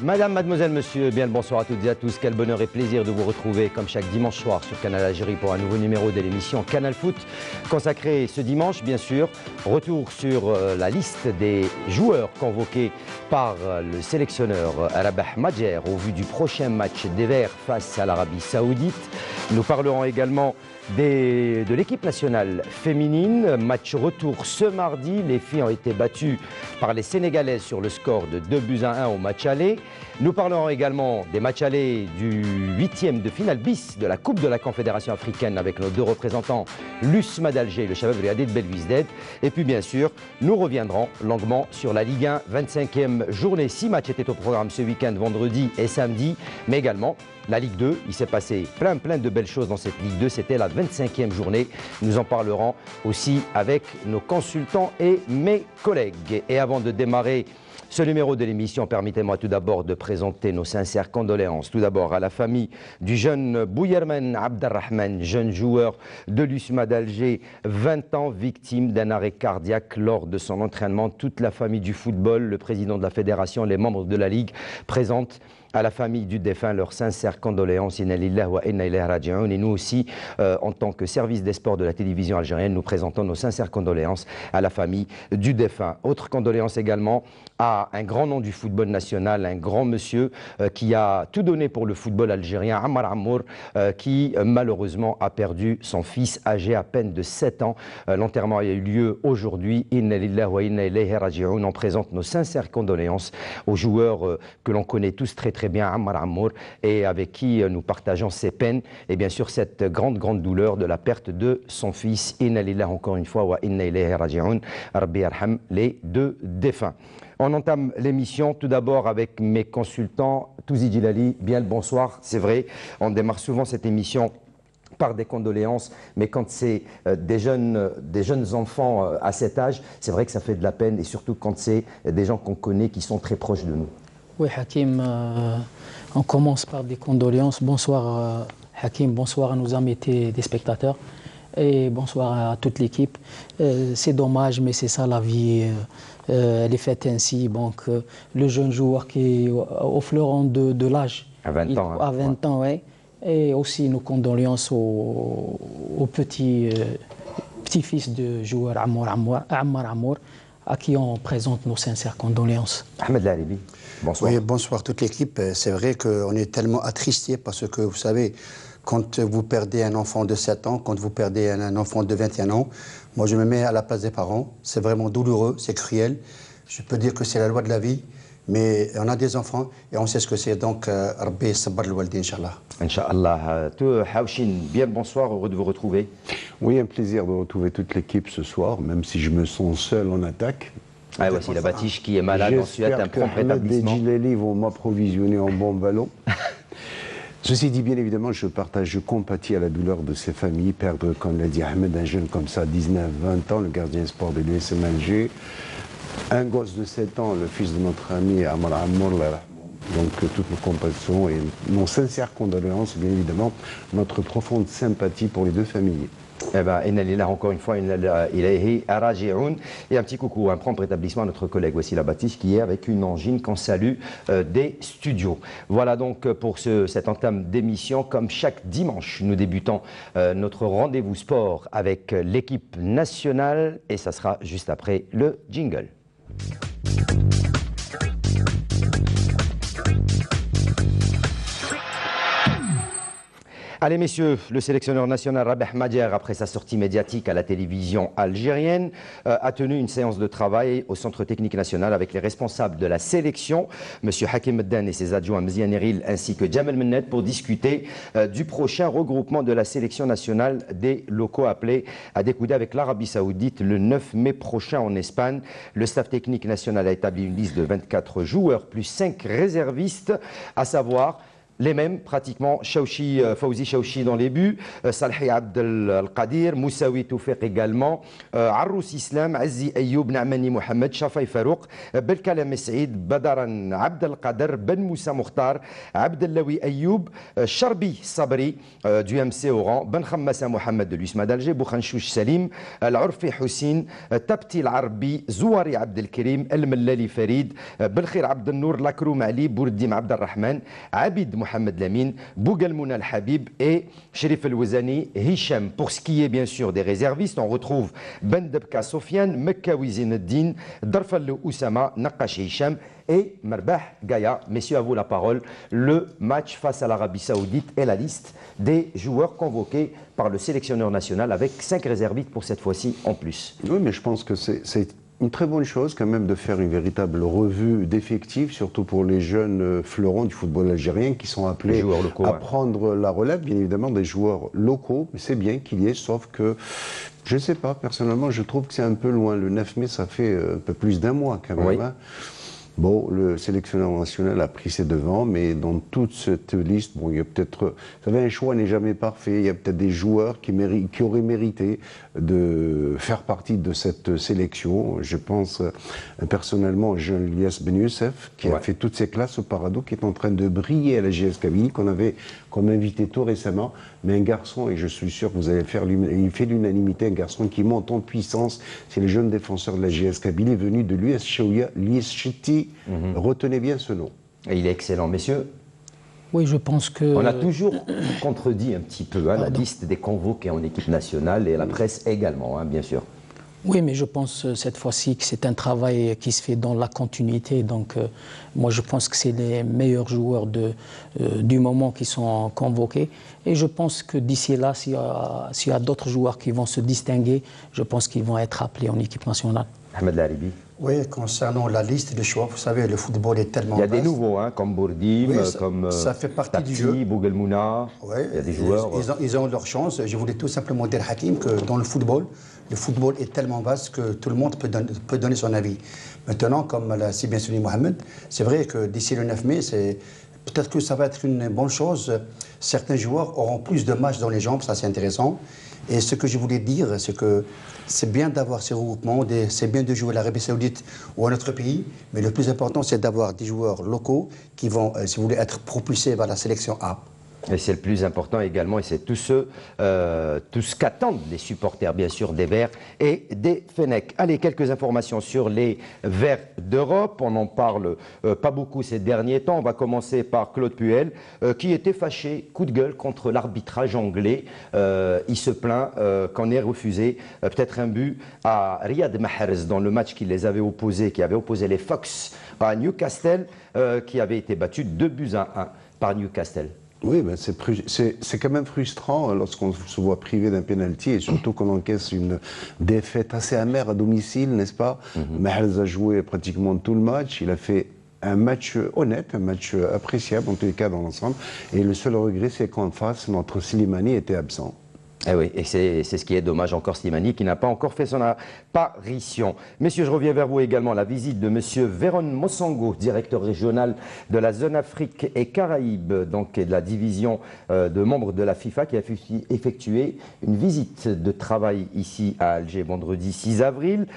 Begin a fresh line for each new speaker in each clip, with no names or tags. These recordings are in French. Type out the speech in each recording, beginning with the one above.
Madame, mademoiselle, monsieur, bien le bonsoir à toutes et à tous. Quel bonheur et plaisir de vous retrouver comme chaque dimanche soir sur Canal Algérie pour un nouveau numéro de l'émission Canal Foot, consacré ce dimanche, bien sûr. Retour sur la liste des joueurs convoqués par le sélectionneur Rabah Madjer au vu du prochain match des Verts face à l'Arabie Saoudite. Nous parlerons également de l'équipe nationale féminine. Match retour ce mardi. Les filles ont été battues par les Sénégalaises sur le score de 2-1 au match aller. Nous parlerons également des matchs allés du 8e de finale bis de la Coupe de la Confédération africaine avec nos deux représentants, l'USMA d'Alger et le Chabab Riadé de Belwizded. Et puis bien sûr, nous reviendrons longuement sur la Ligue 1, 25e journée. 6 matchs étaient au programme ce week-end, vendredi et samedi, mais également la Ligue 2. Il s'est passé plein de belles choses dans cette Ligue 2. C'était la 25e journée. Nous en parlerons aussi avec nos consultants et mes collègues. Et avant de démarrer ce numéro de l'émission, permettez-moi tout d'abord de présenter nos sincères condoléances. Tout d'abord à la famille du jeune Bouyerman Abdelrahman, jeune joueur de l'USMA d'Alger, 20 ans, victime d'un arrêt cardiaque lors de son entraînement. Toute la famille du football, le président de la fédération, les membres de la Ligue présentent à la famille du défunt leurs sincères condoléances. Inna lillahi wa inna ilayhi raji'un. Et nous aussi, en tant que service des sports de la télévision algérienne, nous présentons nos sincères condoléances à la famille du défunt. Autre condoléances également à un grand nom du football national, un grand monsieur qui a tout donné pour le football algérien, Ammar Ammour, qui malheureusement a perdu son fils âgé à peine de 7 ans. L'enterrement a eu lieu aujourd'hui. Inna lillahi wa inna ilayhi raji'un. On présente nos sincères condoléances aux joueurs que l'on connaît tous très bien, Ammar Ammour, et avec qui nous partageons ses peines et bien sûr cette grande douleur de la perte de son fils. Inna lillahi encore une fois wa inna ilayhi raji'un. Rabbi yarham les deux défunts. On entame l'émission tout d'abord avec mes consultants. Touzi Djilali, bien le bonsoir. C'est vrai, on démarre souvent cette émission par des condoléances, mais quand c'est des jeunes enfants à cet âge, c'est vrai que ça fait de la peine, et surtout quand c'est des gens qu'on connaît qui sont très proches de nous.
Oui, Hakim, on commence par des condoléances. Bonsoir Hakim, bonsoir à nos amis des spectateurs et bonsoir à toute l'équipe. C'est dommage, mais c'est ça la vie, elle est faite ainsi. Donc, le jeune joueur qui est au fleuron de l'âge,
à 20 ans.
À 20 ans, oui. Et aussi nos condoléances au petit-fils de joueur Ammar Ammour, à qui on présente nos sincères condoléances.
Ahmed Laribi, bonsoir.
Oui, bonsoir toute l'équipe. C'est vrai qu'on est tellement attristés parce que, vous savez, quand vous perdez un enfant de 7 ans, quand vous perdez un enfant de 21 ans, moi je me mets à la place des parents. C'est vraiment douloureux, c'est cruel. Je peux dire que c'est la loi de la vie, mais on a des enfants et on sait ce que c'est. Donc, Rabbi sabbar al-waldi, Inch'Allah.
Inch'Allah. Haouchin, bien le bonsoir, heureux de vous retrouver.
Oui, un plaisir de retrouver toute l'équipe ce soir, même si je me sens seul en attaque.
Ah, voici la Batiche qui est malade ensuite, un prompt rétablissement.
J'espère que Djilali vont m'approvisionner en bon ballon. Ceci dit, bien évidemment, je compatis à la douleur de ces familles. Perdre, comme l'a dit Ahmed, un jeune comme ça, 19-20 ans, le gardien sport de l'USM Alger. Un gosse de 7 ans, le fils de notre ami Ammar Ammour. Donc toutes nos compassions et nos sincères condoléances, bien évidemment, notre profonde sympathie pour les deux familles.
Eh bien, inna lillahi encore une fois, inna ilayhi raji'un. Et un petit coucou, un prompt rétablissement à notre collègue Wassila Batiche qui est avec une angine qu'on salue des studios. Voilà donc pour cette entame d'émission. Comme chaque dimanche, nous débutons notre rendez-vous sport avec l'équipe nationale et ça sera juste après le jingle. Allez messieurs, le sélectionneur national Rabah Madjer, après sa sortie médiatique à la télévision algérienne, a tenu une séance de travail au Centre technique national avec les responsables de la sélection, M. Hakim Meddan et ses adjoints Mzian Eril ainsi que Djamel Mennet pour discuter du prochain regroupement de la sélection nationale des locaux appelés à découder avec l'Arabie Saoudite le 9 mai prochain en Espagne. Le staff technique national a établi une liste de 24 joueurs plus 5 réservistes, à savoir les mêmes pratiquement. Chaouchi, Fawzi Chaouchi dans les buts, Salhi Abdel Qadir, Moussaoui Toufek également, Arrous Islam, Azzi Ayoub, Naamani Mohamed, Shafai Farouk, Belkalem Saïd, Badaran Abdel Qader, Ben Moussa Mokhtar, Abdellawi Ayoub, Charbi Sabri du MC Oran, Ben Khammassa Mohamed de l'USMA d'Alger, Boukhanchouch Salim, Al-Urfi Houssine, Tabti Al-Arbi, Zouari Abdelkarim, El-Mellali Farid, Belkhir Abdel Nour, Lakroum Ali, Bourdim Abdelrahman, Abid Mohamed Lamine, Bougal Mouna Al-Habib et Sherif El-Wazani, Hicham. Pour ce qui est bien sûr des réservistes, on retrouve Ben Debka Sofiane, Mekkawi Zineddin, Darfal Oussama, Naqash Hicham et Marbah Gaïa. Messieurs, à vous la parole. Le match face à l'Arabie Saoudite et la liste des joueurs convoqués par le sélectionneur national avec 5 réservistes pour cette fois-ci en plus.
Oui, mais je pense que c'est une très bonne chose quand même de faire une véritable revue d'effectifs, surtout pour les jeunes fleurons du football algérien qui sont appelés
locaux,
à prendre la relève, bien évidemment des joueurs locaux, mais c'est bien qu'il y ait, sauf que, je ne sais pas, personnellement je trouve que c'est un peu loin. Le 9 mai, ça fait un peu plus d'un mois quand même.
Oui.
Hein. Bon, le sélectionneur national a pris ses devants, mais dans toute cette liste, bon, il y a peut-être... Vous savez, un choix n'est jamais parfait. Il y a peut-être des joueurs qui auraient mérité de faire partie de cette sélection. Je pense personnellement à jean Ilyas Ben Youssef, qui a fait toutes ses classes au Parado, qui est en train de briller à la GS Kabylie, qu'on avait comme invité tout récemment. Mais un garçon, et je suis sûr que vous allez faire, il fait l'unanimité, un garçon qui monte en puissance, c'est le jeune défenseur de la GS Kabylie, venu de l'US Chaouia, Lies Chiti. Retenez bien ce nom.
Et il est excellent, messieurs.
Oui, je pense que...
On a toujours contredit un petit peu la liste des convoqués en équipe nationale et la presse également, hein, bien sûr.
Oui, mais je pense cette fois-ci que c'est un travail qui se fait dans la continuité. Donc, moi, je pense que c'est les meilleurs joueurs du moment qui sont convoqués. Et je pense que d'ici là, s'il y a d'autres joueurs qui vont se distinguer, je pense qu'ils vont être appelés en équipe nationale.
Ahmed Laribi.
Oui, concernant la liste des choix, vous savez, le football est tellement vaste.
Il y a des nouveaux, hein, comme Bourdim, comme
ça fait partie
Tapti,
du jeu.
Bougal Mouna. Il y a des joueurs.
Ils ont leur chance. Je voulais tout simplement dire, Hakim, que dans le football est tellement vaste que tout le monde peut donner son avis. Maintenant, comme l'a si bien souligné Mohamed, c'est vrai que d'ici le 9 mai, peut-être que ça va être une bonne chose. Certains joueurs auront plus de matchs dans les jambes, ça c'est intéressant. Et ce que je voulais dire, c'est que c'est bien d'avoir ces regroupements, c'est bien de jouer à l'Arabie Saoudite ou à notre pays, mais le plus important, c'est d'avoir des joueurs locaux qui vont, si vous voulez, être propulsés vers la sélection A.
Et c'est le plus important également, et c'est tout ce qu'attendent les supporters, bien sûr, des Verts et des Fennecs. Allez, quelques informations sur les Verts d'Europe. On n'en parle pas beaucoup ces derniers temps. On va commencer par Claude Puel, qui était fâché, coup de gueule, contre l'arbitrage anglais. Il se plaint qu'on ait refusé peut-être un but à Riyad Mahrez dans le match qui les avait opposés, qui avait opposé les Fox à Newcastle, qui avait été battu 2-1 par Newcastle.
Oui, ben c'est quand même frustrant lorsqu'on se voit privé d'un pénalty et surtout qu'on encaisse une défaite assez amère à domicile, n'est-ce pas? Mahrez a joué pratiquement tout le match, il a fait un match honnête, un match appréciable en tous les cas dans l'ensemble, et le seul regret c'est qu'en face, notre Slimani était absent.
Eh oui, et c'est ce qui est dommage encore, Slimani, qui n'a pas encore fait son apparition. Messieurs, je reviens vers vous également. La visite de monsieur Véron Mossango, directeur régional de la zone Afrique et Caraïbes, donc de la division de membres de la FIFA, qui a effectué une visite de travail ici à Alger vendredi 6 avril.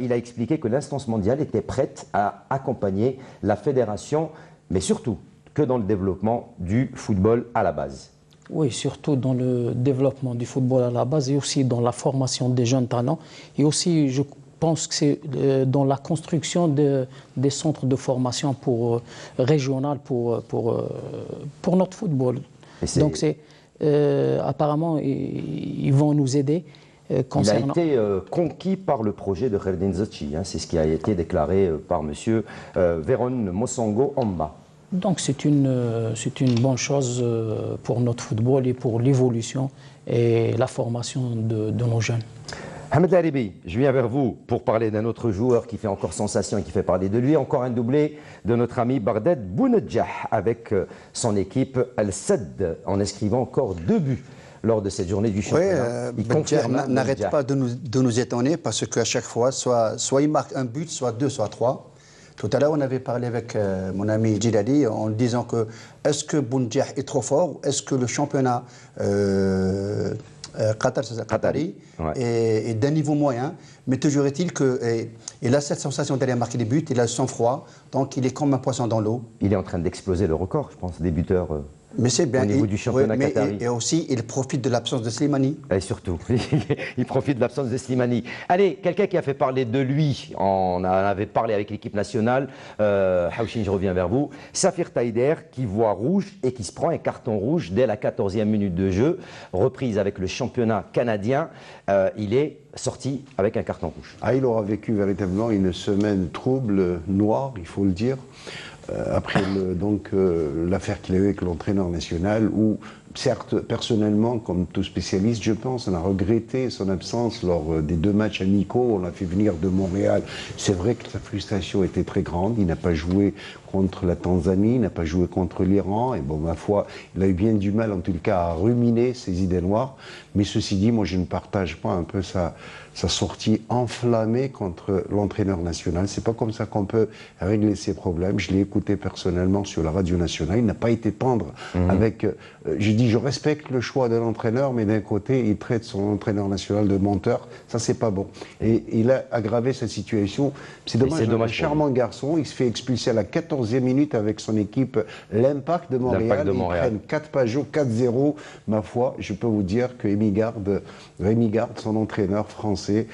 Il a expliqué que l'instance mondiale était prête à accompagner la fédération, mais surtout que dans le développement du football à la base.
Oui, surtout dans le développement du football à la base et aussi dans la formation des jeunes talents. Et aussi, je pense que c'est dans la construction des centres de formation régional pour notre football. Donc, apparemment, ils vont nous aider. Concernant...
Il a été conquis par le projet de Kherdin Zachi. Hein, c'est ce qui a été déclaré par M. Véron Mossango Amba.
Donc c'est une bonne chose pour notre football et pour l'évolution et la formation de nos jeunes.
Ahmed Laribi, je viens vers vous pour parler d'un autre joueur qui fait encore sensation et qui fait parler de lui. Encore un doublé de notre ami Bardet Bounedjah avec son équipe Al-Sadd en inscrivant encore 2 buts lors de cette journée du championnat.
Oui, n'arrête pas de nous étonner parce qu'à chaque fois, soit il marque un but, soit 2, soit 3. Tout à l'heure, on avait parlé avec mon ami Djilali en disant que est-ce que Boundiah est trop fort ou est-ce que le championnat Qatari est d'un niveau moyen. Mais toujours est-il qu'il a cette sensation d'aller marquer des buts, il a le sang-froid, donc il est comme un poisson dans l'eau.
Il est en train d'exploser le record, je pense, des buteurs.
Mais c'est bien.
Au niveau du championnat qatari.
Et aussi, il profite de l'absence de Slimani.
Et surtout, il profite de l'absence de Slimani. Allez, quelqu'un qui a fait parler de lui, on en avait parlé avec l'équipe nationale, Hawchin, je reviens vers vous, Safir Taider, qui voit rouge et qui se prend un carton rouge dès la 14e minute de jeu, reprise avec le championnat canadien, il est sorti avec un carton rouge.
Ah, il aura vécu véritablement une semaine trouble, noire, il faut le dire. Après l'affaire qu'il a eue avec l'entraîneur national, où certes, personnellement, comme tout spécialiste, je pense, on a regretté son absence lors des 2 matchs amicaux. On l'a fait venir de Montréal. C'est vrai que sa frustration était très grande. Il n'a pas joué contre la Tanzanie, il n'a pas joué contre l'Iran. Et bon, ma foi, il a eu bien du mal, en tout cas, à ruminer ses idées noires. Mais ceci dit, moi, je ne partage pas un peu sa sortie enflammée contre l'entraîneur national. C'est pas comme ça qu'on peut régler ces problèmes. Je l'ai écouté personnellement sur la radio nationale. Il n'a pas été tendre avec... je dis, je respecte le choix de l'entraîneur, mais d'un côté, il traite son entraîneur national de menteur. Ça, c'est pas bon. Et il a aggravé sa situation. C'est dommage, un charmant garçon. Il se fait expulser à la 14e minute avec son équipe, l'Impact de Montréal. Ils prennent 4 Pajot, 4-0. Ma foi, je peux vous dire que Rémi Garde, son entraîneur français,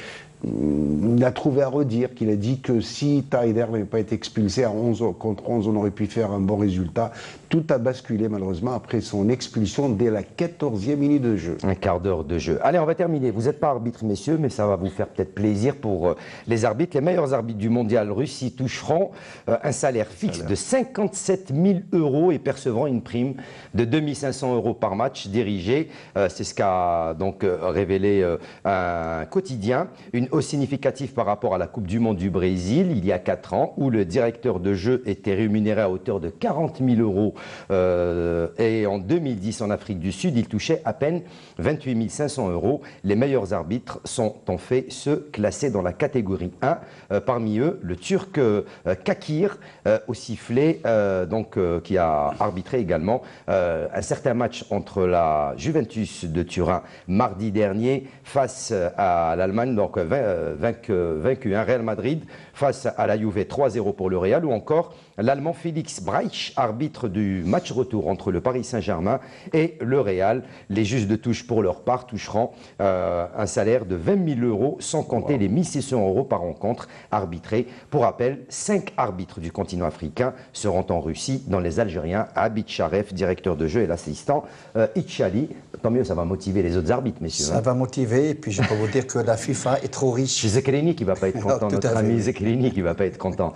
il a trouvé à redire, qu'il a dit que si Taider n'avait pas été expulsé à 11 contre 11, on aurait pu faire un bon résultat. Tout a basculé malheureusement après son expulsion dès la 14e minute de jeu.
Un quart d'heure de jeu. Allez, on va terminer. Vous n'êtes pas arbitre, messieurs, mais ça va vous faire peut-être plaisir pour les arbitres. Les meilleurs arbitres du mondial Russie toucheront un salaire fixe de 57 000 € et percevront une prime de 2 500 € par match dirigé. C'est ce qu'a donc révélé un quotidien. Une hausse significative par rapport à la Coupe du Monde du Brésil, il y a 4 ans, où le directeur de jeu était rémunéré à hauteur de 40 000 €. Et en 2010, en Afrique du Sud, il touchait à peine 28 500 €. Les meilleurs arbitres sont en fait ceux classés dans la catégorie 1. Parmi eux, le Turc Kakir, au sifflet, qui a arbitré également un certain match entre la Juventus de Turin mardi dernier face à l'Allemagne, donc vaincu, Real Madrid face à la Juve 3-0 pour le Real, ou encore l'Allemand Felix Breich, arbitre du match retour entre le Paris Saint-Germain et le Real. Les juges de touche pour leur part toucheront un salaire de 20 000 € sans compter les 1 600 € par rencontre arbitrée. Pour rappel, 5 arbitres du continent africain seront en Russie, dont les Algériens Abid Sharef, directeur de jeu, et l'assistant Itchali. Tant mieux, ça va motiver les autres arbitres, messieurs.
Ça va motiver, et puis je peux vous dire que la FIFA est trop riche.
C'est Zekrini qui ne va pas être content, notre ami Zekrini qui ne va pas être content.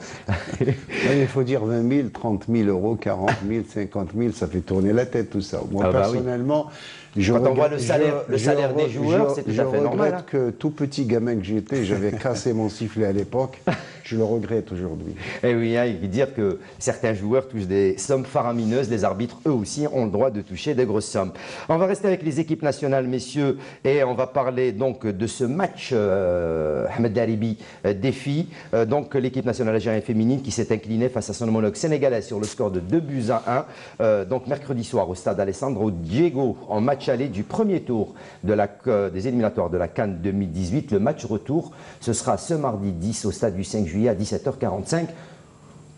Il faut dire 20 000, 30 000 €, 40 000, 50 000, ça fait tourner la tête tout ça. Moi, personnellement,
quand on voit le salaire des joueurs, c'est tout à fait normal.
Je regrette que tout petit gamin que j'étais, j'avais cassé mon sifflet à l'époque. Je le regrette aujourd'hui.
Et oui, il veut dire que certains joueurs touchent des sommes faramineuses. Les arbitres, eux aussi, ont le droit de toucher des grosses sommes. On va rester avec les équipes nationales, messieurs, et on va parler donc de ce match Ahmed Daribi défi. Donc l'équipe nationale algérienne féminine qui s'est inclinée face à son homologue sénégalais sur le score de 2-1. Donc mercredi soir au stade Alessandro Diego en match aller du premier tour des éliminatoires de la CAN 2018. Le match retour, ce sera ce mardi 10 au stade du 5 juillet à 17h45.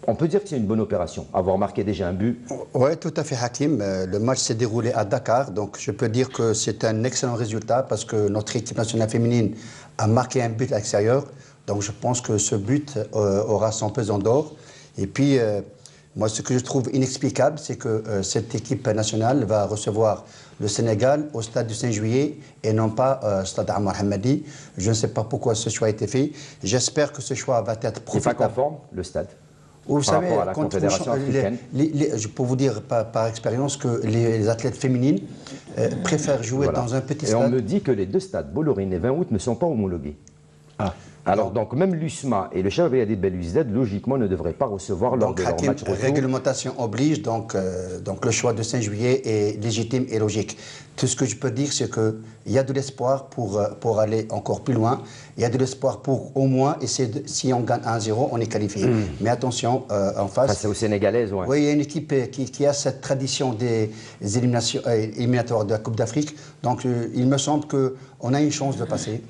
On peut dire que c'est une bonne opération, avoir marqué déjà un but.
Oui, tout à fait, Hakim. Le match s'est déroulé à Dakar, donc je peux dire que c'est un excellent résultat parce que notre équipe nationale féminine a marqué un but à l'extérieur. Donc je pense que ce but aura son pesant d'or. Et puis, moi, ce que je trouve inexplicable, c'est que cette équipe nationale va recevoir le Sénégal au stade du 5 juillet et non pas au stade Ammar Hamadi. Je ne sais pas pourquoi ce choix a été fait. J'espère que ce choix va être profitable.
C'est pas conforme, le stade.
Vous savez,
rapport à la Confédération africaine.
Je peux vous dire par expérience que les athlètes féminines préfèrent jouer dans un petit stade.
Et on me dit que les deux stades, Bollorine et 20 août, ne sont pas homologués.
Ah.
Alors donc même l'USMA et le Chabab El Hadid Belouizdad logiquement ne devraient pas recevoir lors de leur
Hakim,
match retour.
réglementation oblige, donc le choix de Saint-Juillet est légitime et logique. Tout ce que je peux dire, c'est qu'il y a de l'espoir pour aller encore plus loin. Il y a de l'espoir pour au moins essayer si on gagne 1-0, on est qualifié. Mais attention, en face.
C'est aux Sénégalaises, ouais.
Oui, il y a une équipe qui a cette tradition des éliminatoires de la Coupe d'Afrique. Donc il me semble qu'on a une chance de passer.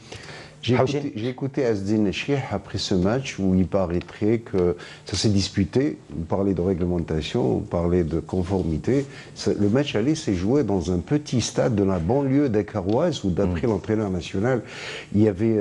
J'ai écouté Asdin Chih après ce match où il paraîtrait que ça s'est disputé. Vous parlez de réglementation, vous parlez de conformité. Le match aller s'est joué dans un petit stade de la banlieue dakaroise où, d'après l'entraîneur national, il y avait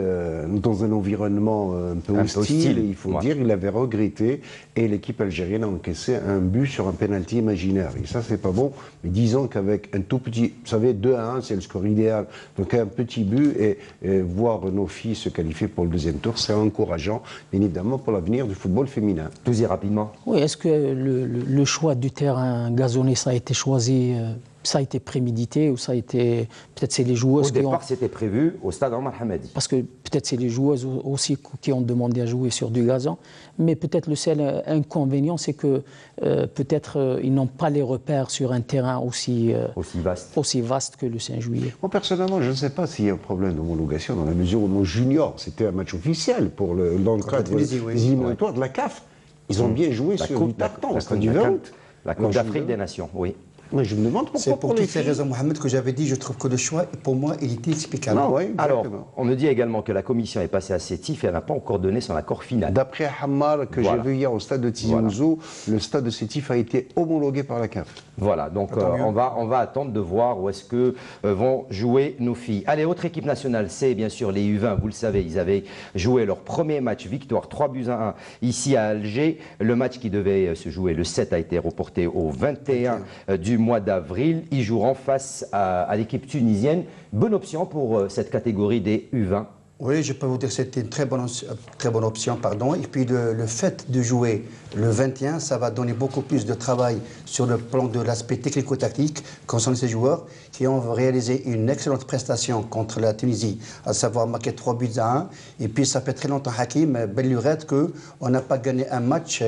dans un environnement un peu hostile. Et il faut dire, il avait regretté et l'équipe algérienne a encaissé un but sur un pénalty imaginaire. Et ça, c'est pas bon. Mais disons qu'avec un tout petit, vous savez, 2-1, c'est le score idéal. Donc un petit but et voir nos filles se qualifier pour le deuxième tour, c'est encourageant, bien évidemment, pour l'avenir du football féminin.
Touzi, rapidement.
Oui, est-ce que le choix du terrain gazonné, ça a été choisi, ça a été prémédité ou ça a été... Peut-être c'est les joueuses
Au départ, c'était prévu au stade Omar Hamadi.
Parce que peut-être c'est les joueuses aussi qui ont demandé à jouer sur du gazon. Mais peut-être le seul inconvénient, c'est que peut-être ils n'ont pas les repères sur un terrain aussi vaste que le Saint-Juillet.
Moi, personnellement, je ne sais pas s'il y a un problème d'homologation dans la mesure où nos juniors, c'était un match officiel dans le cadre des éliminatoires de la CAF. Ils ont bien joué sur du tacton,
la Coupe d'Afrique des Nations, oui.
Mais je me demande pourquoi.
C'est pour toutes ces raisons, Mohamed, que j'avais dit, je trouve que le choix, pour moi, il était explicable.
Non, ouais,
alors, on me dit également que la commission est passée à Sétif et elle n'a pas encore donné son accord final.
D'après Hammar, que j'ai vu hier au stade de Tizi Ouzou, le stade de Sétif a été homologué par la CAF.
Voilà, donc on va attendre de voir où est-ce que vont jouer nos filles. Allez, autre équipe nationale, c'est bien sûr les U20, vous le savez, ils avaient joué leur premier match victoire, 3-1 ici à Alger. Le match qui devait se jouer le 7 a été reporté au 21 du mois d'avril. Ils joueront face à l'équipe tunisienne. Bonne option pour cette catégorie des U20.
Oui, je peux vous dire que c'était une très bonne option. Pardon. Et puis le fait de jouer le 21, ça va donner beaucoup plus de travail sur le plan de l'aspect technico-tactique concernant ces joueurs qui ont réalisé une excellente prestation contre la Tunisie, à savoir marquer 3-1. Et puis ça fait très longtemps, Hakim, belle lurette, qu'on n'a pas gagné un match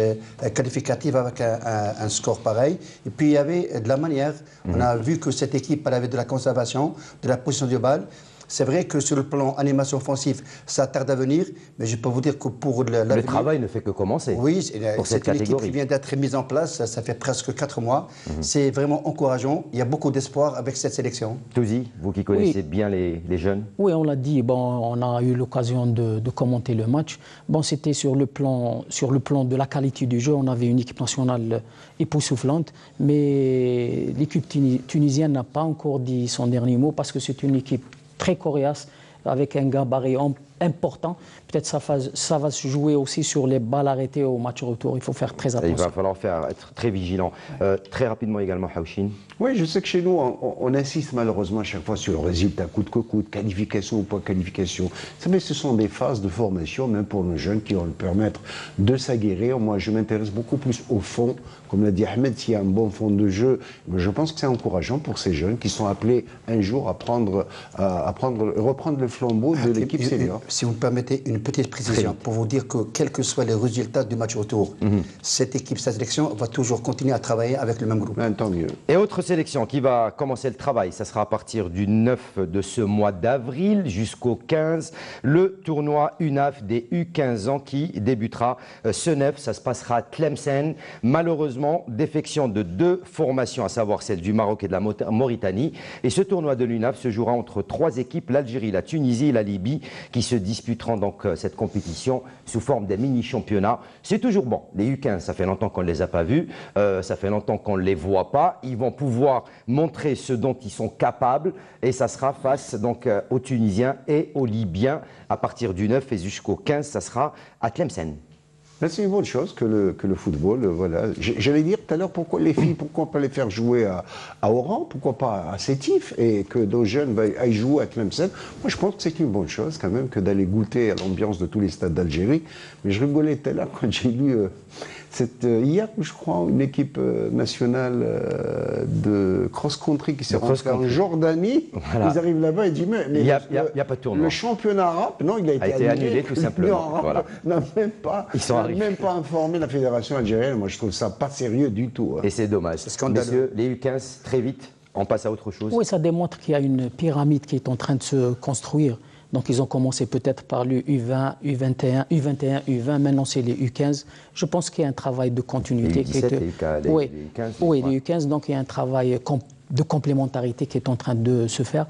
qualificatif avec un score pareil. Et puis il y avait de la manière. On a vu que cette équipe elle avait de la conservation, de la position de balle. C'est vrai que sur le plan animation offensive, ça tarde à venir, mais je peux vous dire que pour
le travail ne fait que commencer.
Oui, c'est une équipe qui vient d'être mise en place, ça fait presque 4 mois. C'est vraiment encourageant, il y a beaucoup d'espoir avec cette sélection.
Touzi, vous qui connaissez bien les jeunes.
Oui, on l'a dit, bon, on a eu l'occasion de commenter le match. Bon, c'était sur le plan de la qualité du jeu, on avait une équipe nationale époustouflante, mais l'équipe tunisienne n'a pas encore dit son dernier mot parce que c'est une équipe très coriace, avec un gabarit important. Peut-être ça va se jouer aussi sur les balles arrêtées au match retour. Il faut faire très attention.
Il va falloir être très vigilant. Très rapidement également, Hawchin.
Oui, je sais que chez nous, on insiste malheureusement à chaque fois sur le résultat coûte que coûte, qualification ou pas qualification. Vous savez, ce sont des phases de formation, même pour nos jeunes, qui vont leur permettre de s'aguerrir. Moi, je m'intéresse beaucoup plus au fond. Comme l'a dit Ahmed, s'il y a un bon fond de jeu, je pense que c'est encourageant pour ces jeunes qui sont appelés un jour à reprendre le flambeau de l'équipe senior.
Si vous me permettez une petite précision, pour vous dire que quels que soient les résultats du match retour, cette équipe, cette sélection va toujours continuer à travailler avec le même groupe.
Tant mieux.
Et autre sélection qui va commencer le travail, ça sera à partir du 9 de ce mois d'avril jusqu'au 15, le tournoi UNAF des U15 ans qui débutera ce 9, ça se passera à Tlemcen. Malheureusement, défection de 2 formations, à savoir celle du Maroc et de la Mauritanie. Et ce tournoi de l'UNAF se jouera entre 3 équipes, l'Algérie, la Tunisie et la Libye, qui se disputeront donc cette compétition sous forme d'un mini-championnat. C'est toujours bon. Les U15, ça fait longtemps qu'on ne les a pas vus, ça fait longtemps qu'on ne les voit pas. Ils vont pouvoir montrer ce dont ils sont capables et ça sera face donc aux Tunisiens et aux Libyens à partir du 9 et jusqu'au 15, ça sera à Tlemcen.
C'est une bonne chose que le football, voilà. J'allais dire tout à l'heure, pourquoi les filles, pourquoi pas les faire jouer à Oran, pourquoi pas à Sétif, et que nos jeunes aillent jouer à Tlemcen. Moi, je pense que c'est une bonne chose quand même que d'aller goûter à l'ambiance de tous les stades d'Algérie. Mais je rigolais tout à l'heure quand j'ai lu Hier, je crois, une équipe nationale de cross-country qui s'est rentrée en Jordanie. Voilà. Ils arrivent là-bas et disent mais
il n'y a pas de tournoi.
Le championnat arabe, non, il a été annulé
tout simplement.
Voilà. N'a même pas informé la fédération algérienne. Moi, je trouve ça pas sérieux du tout.
Et c'est dommage. Messieurs, les U15, très vite, on passe à autre chose.
Oui, ça démontre qu'il y a une pyramide qui est en train de se construire. Donc ils ont commencé peut-être par le U20, U21, U21, U20, maintenant c'est les U15. Je pense qu'il y a un travail de continuité.
Les U17, les U15.
Oui, les U15, donc il y a un travail de complémentarité qui est en train de se faire.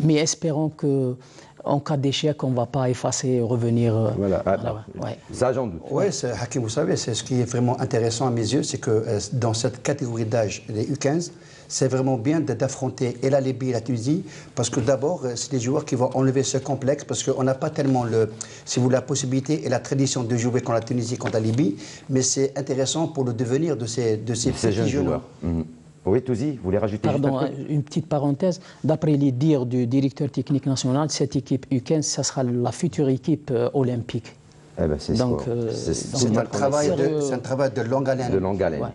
Mais espérons qu'en cas d'échec, on ne va pas effacer et revenir.
Voilà, ça j'en doute.
Oui, Hakim, vous savez, c'est ce qui est vraiment intéressant à mes yeux, c'est que dans cette catégorie d'âge, les U15, c'est vraiment bien d'affronter et la Libye et la Tunisie, parce que d'abord, c'est des joueurs qui vont enlever ce complexe, parce qu'on n'a pas tellement la possibilité et la tradition de jouer contre la Tunisie, contre la Libye, mais c'est intéressant pour le devenir de ces petits jeunes joueurs.
Oui, Touzi, vous voulez rajouter
une petite parenthèse. D'après les dires du directeur technique national, cette équipe U15, ça sera la future équipe olympique.
Eh ben, c'est
un travail de longue haleine.
De longue haleine. Ouais.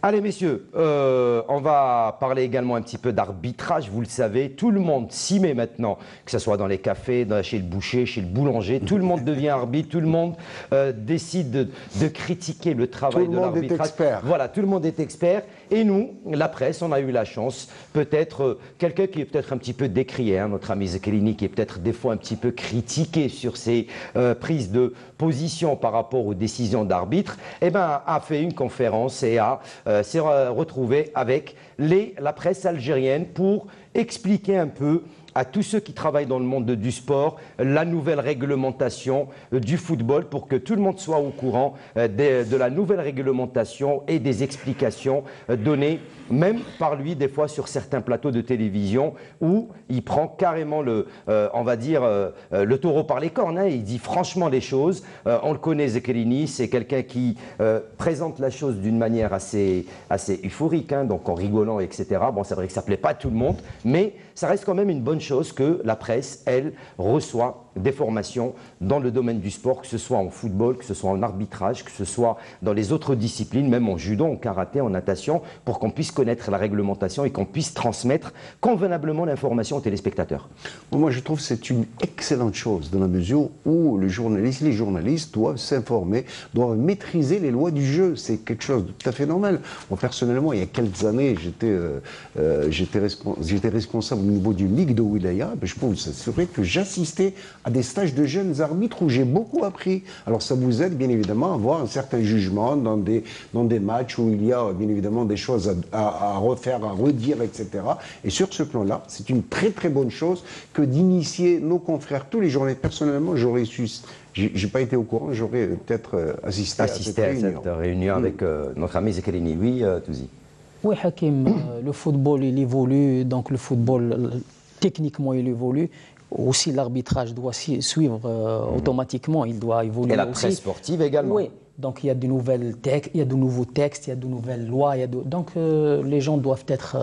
Allez, messieurs, on va parler également un petit peu d'arbitrage. Vous le savez, tout le monde s'y met maintenant, que ce soit dans les cafés, chez le boucher, chez le boulanger. Tout le monde devient arbitre, tout le monde décide de critiquer le travail de l'arbitrage.
Tout le monde est expert.
Voilà, tout le monde est expert. Et nous, la presse, on a eu la chance, peut-être, quelqu'un qui est peut-être un petit peu décrié, hein, notre ami Zekhelini, qui est peut-être des fois un petit peu critiqué sur ses prises de position par rapport aux décisions d'arbitre, eh ben, a fait une conférence et s'est retrouvé avec la presse algérienne pour expliquer un peu à tous ceux qui travaillent dans le monde du sport la nouvelle réglementation du football pour que tout le monde soit au courant de la nouvelle réglementation et des explications données même par lui des fois sur certains plateaux de télévision où il prend carrément on va dire le taureau par les cornes, hein. Il dit franchement les choses. On le connaît, Zekhelini, c'est quelqu'un qui présente la chose d'une manière assez euphorique, hein, donc en rigolant, etc. Bon, c'est vrai que ça ne plaît pas à tout le monde, mais ça reste quand même une bonne chose que la presse, elle, reçoit des formations dans le domaine du sport, que ce soit en football, que ce soit en arbitrage, que ce soit dans les autres disciplines, même en judo, en karaté, en natation, pour qu'on puisse connaître la réglementation et qu'on puisse transmettre convenablement l'information aux téléspectateurs.
Moi, je trouve que c'est une excellente chose dans la mesure où les journalistes doivent s'informer, doivent maîtriser les lois du jeu. C'est quelque chose de tout à fait normal. Moi, personnellement, il y a quelques années, j'étais responsable au niveau d'une ligue de Wilaya. Je peux vous assurer que j'assistais à des stages de jeunes arbitres où j'ai beaucoup appris. Alors ça vous aide bien évidemment à avoir un certain jugement dans des matchs où il y a bien évidemment des choses à refaire, à redire, etc. Et sur ce plan-là, c'est une très très bonne chose que d'initier nos confrères tous les journées. Personnellement, j'aurais su... J'ai pas été au courant, j'aurais peut-être assisté à cette
réunion avec notre ami Zekhelini. Oui, Touzi.
Oui, Hakim, le football, il évolue, donc le football, techniquement, il évolue. Aussi, l'arbitrage doit suivre automatiquement, il doit évoluer.
Et la presse sportive également.
Oui, donc il y a de nouvelles il y a de nouveaux textes, il y a de nouvelles lois, donc les gens doivent être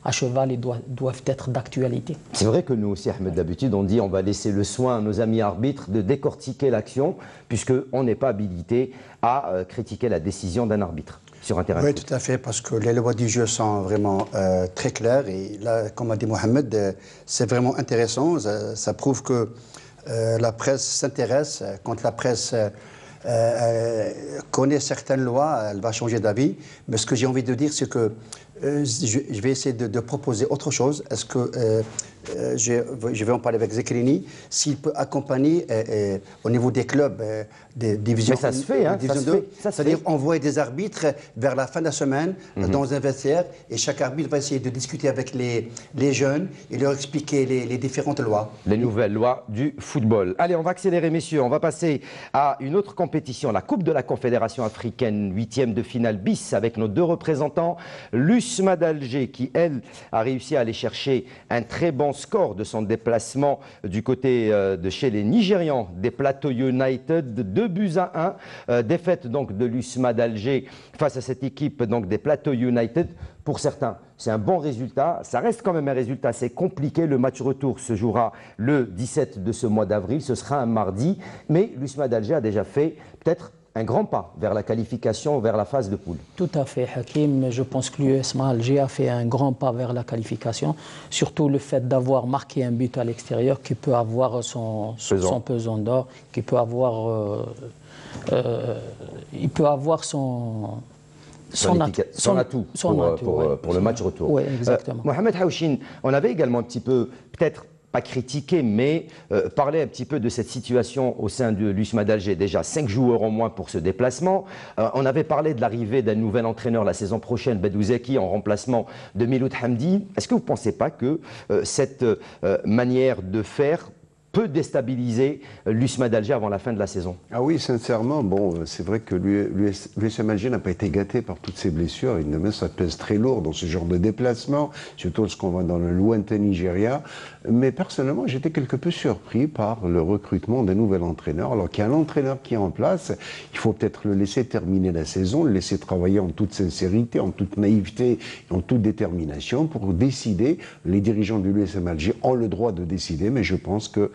à cheval et doivent être d'actualité. C'est
vrai que nous aussi, Ahmed, d'habitude, on dit on va laisser le soin à nos amis arbitres de décortiquer l'action, puisqu'on n'est pas habilité à critiquer la décision d'un arbitre sur un terrain.
Oui, tout à fait, parce que les lois du jeu sont vraiment très claires. Et là, comme a dit Mohamed, c'est vraiment intéressant. Ça prouve que la presse s'intéresse. Quand la presse connaît certaines lois, elle va changer d'avis. Mais ce que j'ai envie de dire, c'est que je vais essayer de proposer autre chose. Est-ce que je vais en parler avec Zekhelini, s'il peut accompagner au niveau des clubs des divisions 1,
hein,
division 2, c'est-à-dire envoyer des arbitres vers la fin de la semaine dans un vestiaire, et chaque arbitre va essayer de discuter avec les jeunes et leur expliquer les différentes lois.
Les nouvelles lois du football. Allez, on va accélérer, messieurs. On va passer à une autre compétition, la Coupe de la Confédération africaine, 8e de finale bis, avec nos deux représentants, l'USMA d'Alger, qui, elle, a réussi à aller chercher un très bon score de son déplacement du côté de chez les Nigérians des Plateaux United, 2-1. Défaite donc de l'USMA d'Alger face à cette équipe donc des Plateaux United. Pour certains, c'est un bon résultat. Ça reste quand même un résultat assez compliqué. Le match retour se jouera le 17 de ce mois d'avril. Ce sera un mardi. Mais l'USMA d'Alger a déjà fait peut-être un grand pas vers la qualification, vers la phase de poule.
Tout à fait, Hakim. Je pense que l'USMA Alger a fait un grand pas vers la qualification. Surtout le fait d'avoir marqué un but à l'extérieur qui peut avoir son pesant d'or, qui peut avoir, il peut avoir son
atout pour le match retour.
Oui, exactement.
Mohamed Haouchine, on avait également un petit peu, peut-être pas critiqué, mais parler un petit peu de cette situation au sein de l'USMA d'Alger. Déjà 5 joueurs en moins pour ce déplacement. On avait parlé de l'arrivée d'un nouvel entraîneur la saison prochaine, Bedou Zeki, en remplacement de Miloud Hamdi. Est-ce que vous ne pensez pas que cette manière de faire peut déstabiliser l'USMA d'Alger avant la fin de la saison?
Ah oui, sincèrement, bon, c'est vrai que l'USM Alger n'a pas été gâté par toutes ces blessures. Évidemment, ça pèse très lourd dans ce genre de déplacement, surtout lorsqu'on va dans le lointain Nigeria. Mais personnellement, j'étais quelque peu surpris par le recrutement d'un nouvel entraîneur. Alors qu'il y a un entraîneur qui est en place, il faut peut-être le laisser terminer la saison, le laisser travailler en toute sincérité, en toute naïveté, en toute détermination pour décider. Les dirigeants de l'USM Alger ont le droit de décider, mais je pense que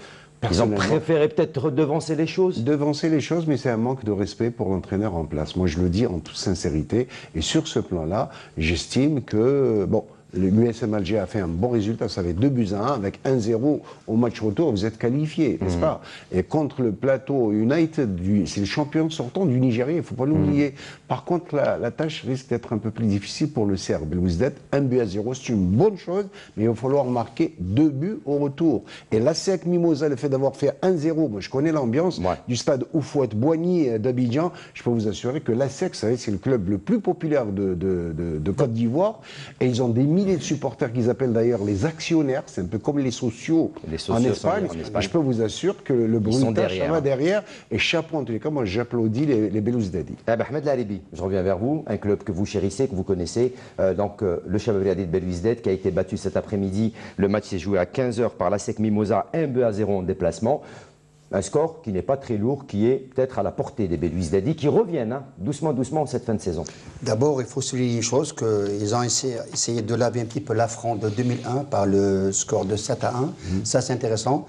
ils ont préféré peut-être devancer les choses?
Devancer les choses, mais c'est un manque de respect pour l'entraîneur en place. Moi, je le dis en toute sincérité. Et sur ce plan-là, j'estime que, bon, l'USM Alger a fait un bon résultat, ça fait 2-1 avec 1-0 au match retour, vous êtes qualifié, n'est-ce pas? Et contre le Plateau United, c'est le champion sortant du Nigeria, il ne faut pas l'oublier. Par contre, la tâche risque d'être un peu plus difficile pour le Serbe. Belouizdad, 1-0, c'est une bonne chose, mais il va falloir marquer 2 buts au retour. Et l'ASEC Mimosa, le fait d'avoir fait 1-0, moi je connais l'ambiance du stade Oufouette-Boigny d'Abidjan, je peux vous assurer que l'ASEC, c'est le club le plus populaire de Côte d'Ivoire, et ils ont des milliers de supporters qu'ils appellent d'ailleurs les actionnaires, c'est un peu comme les sociaux en Espagne. Je peux vous assurer que le bruitage, ça va derrière, et chapeau en tous les cas, moi j'applaudis les Belouizdadi.
Ahmed Laribi, je reviens vers vous, un club que vous chérissez, que vous connaissez, donc le Chabab de Belouizdad qui a été battu cet après-midi. Le match s'est joué à 15h par l'ASEC Mimosa, 1-0 en déplacement. Un score qui n'est pas très lourd, qui est peut-être à la portée des Belouizdadi, qui reviennent doucement en cette fin de saison.
D'abord, il faut souligner une chose, qu'ils ont essayé de laver un petit peu l'affront de 2001 par le score de 7-1. Ça, c'est intéressant.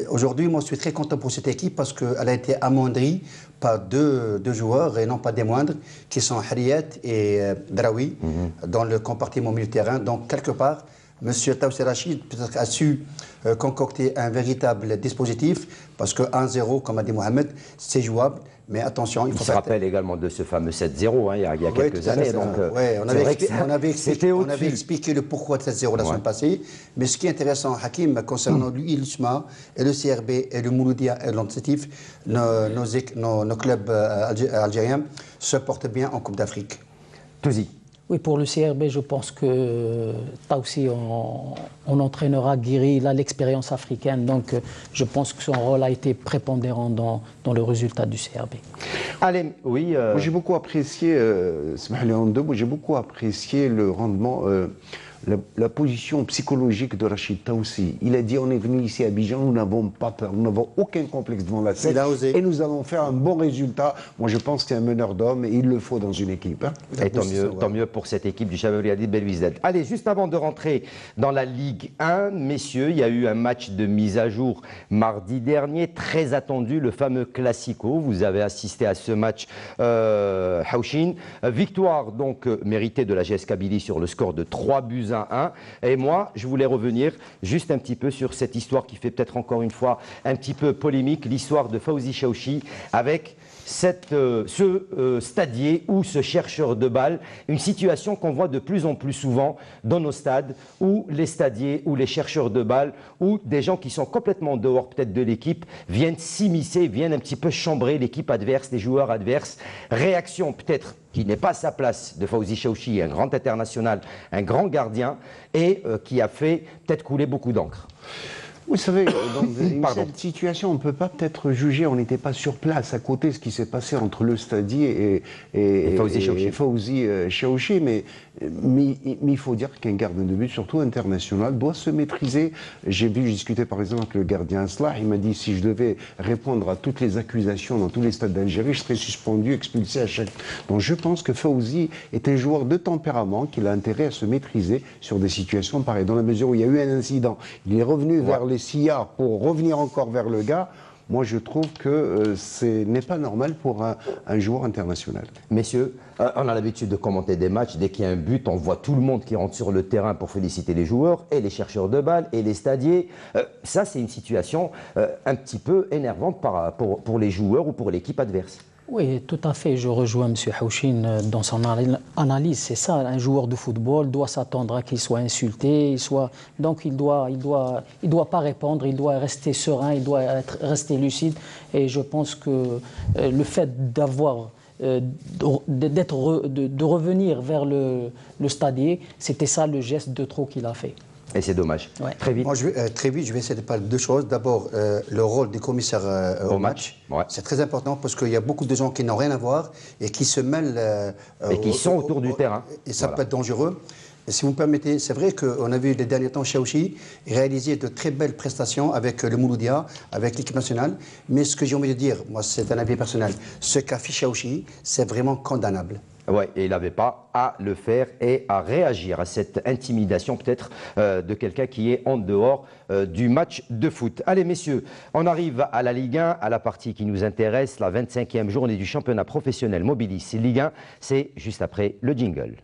Aujourd'hui, moi, je suis très content pour cette équipe parce qu'elle a été amoindrie par deux joueurs, et non pas des moindres, qui sont Harriet et Draoui, dans le compartiment milieu de terrain. Donc, quelque part, M. Taoussé Rachid peut-être a su concocter un véritable dispositif parce que 1-0, comme a dit Mohamed, c'est jouable. Mais attention, il faut
se rappelle également de ce fameux 7-0 il y a quelques années. Donc,
on avait expliqué le pourquoi de 7-0 la semaine passée. Mais ce qui est intéressant, Hakim, concernant l'USMA et le CRB et le Mouloudia et l'Antitif, nos clubs algériens se portent bien en Coupe d'Afrique.
Touzi.
Oui, pour le CRB, je pense que Taoussi, on entraînera Guiri, il a l'expérience africaine, donc je pense que son rôle a été prépondérant dans le résultat du CRB.
Allez, oui.
Moi, j'ai beaucoup apprécié, j'ai beaucoup apprécié le rendement. La position psychologique de Rachid Taoussi. Il a dit on est venu ici à Abidjan, nous n'avons pas peur, nous n'avons aucun complexe devant la scène et nous allons faire un bon résultat. Moi je pense que c'est un meneur d'hommes et il le faut dans une équipe.
Et tant mieux pour cette équipe du Chabab Riadi de Belouizdad. Allez, juste avant de rentrer dans la Ligue 1, messieurs, il y a eu un match de mise à jour mardi dernier, très attendu, le fameux Classico. Vous avez assisté à ce match, Haouchine. Victoire donc méritée de la GS Kabylie sur le score de 3-1. Et moi, je voulais revenir juste un petit peu sur cette histoire qui fait peut-être encore une fois un petit peu polémique, l'histoire de Fawzi Chaouchi avec ce stadier ou ce chercheur de balles, une situation qu'on voit de plus en plus souvent dans nos stades où les stadiers ou les chercheurs de balles ou des gens qui sont complètement dehors peut-être de l'équipe viennent s'immiscer, viennent un petit peu chambrer l'équipe adverse, les joueurs adverses. Réaction peut-être qui n'est pas à sa place de Fawzi Chaouchi, un grand international, un grand gardien et qui a fait peut-être couler beaucoup d'encre.
Vous savez, dans cette situation, on ne peut pas peut-être juger, on n'était pas sur place à côté, ce qui s'est passé entre le stadier et Fawzi Chaouchi, mais il faut dire qu'un gardien de but, surtout international, doit se maîtriser. J'ai discuté par exemple avec le gardien Aslah, il m'a dit si je devais répondre à toutes les accusations dans tous les stades d'Algérie, je serais suspendu, expulsé à chaque... Donc je pense que Fawzi est un joueur de tempérament, qu'il a intérêt à se maîtriser sur des situations pareilles. Dans la mesure où il y a eu un incident, il est revenu vers les sillards pour revenir encore vers le gars. moi je trouve que ce n'est pas normal pour un joueur international.
Messieurs, on a l'habitude de commenter des matchs. Dès qu'il y a un but, on voit tout le monde qui rentre sur le terrain pour féliciter les joueurs, et les chercheurs de balles, et les stadiers. Ça, c'est une situation un petit peu énervante pour les joueurs ou pour l'équipe adverse.
Oui, tout à fait. Je rejoins M. Houchine dans son analyse. C'est ça, un joueur de football doit s'attendre à qu'il soit insulté, donc il doit pas répondre, il doit rester serein, il doit rester lucide. Et je pense que le fait de revenir vers le stadier, c'était ça le geste de trop qu'il a fait.
Et c'est dommage.
Ouais.
Très vite, je vais essayer de parler de deux choses. D'abord, le rôle du commissaire au match. Ouais. C'est très important parce qu'il y a beaucoup de gens qui n'ont rien à voir et qui se mêlent.
Et qui sont autour du terrain.
Et ça peut être dangereux. Et si vous me permettez, c'est vrai qu'on a vu les derniers temps Chaouchi réaliser de très belles prestations avec le Mouloudia, avec l'équipe nationale. Mais ce que j'ai envie de dire, moi c'est un avis personnel, ce qu'a fait Chaouchi, c'est vraiment condamnable.
Oui, et il n'avait pas à le faire et à réagir à cette intimidation peut-être de quelqu'un qui est en dehors du match de foot. Allez messieurs, on arrive à la Ligue 1, à la partie qui nous intéresse, la 25e journée du championnat professionnel Mobilis Ligue 1. C'est juste après le jingle.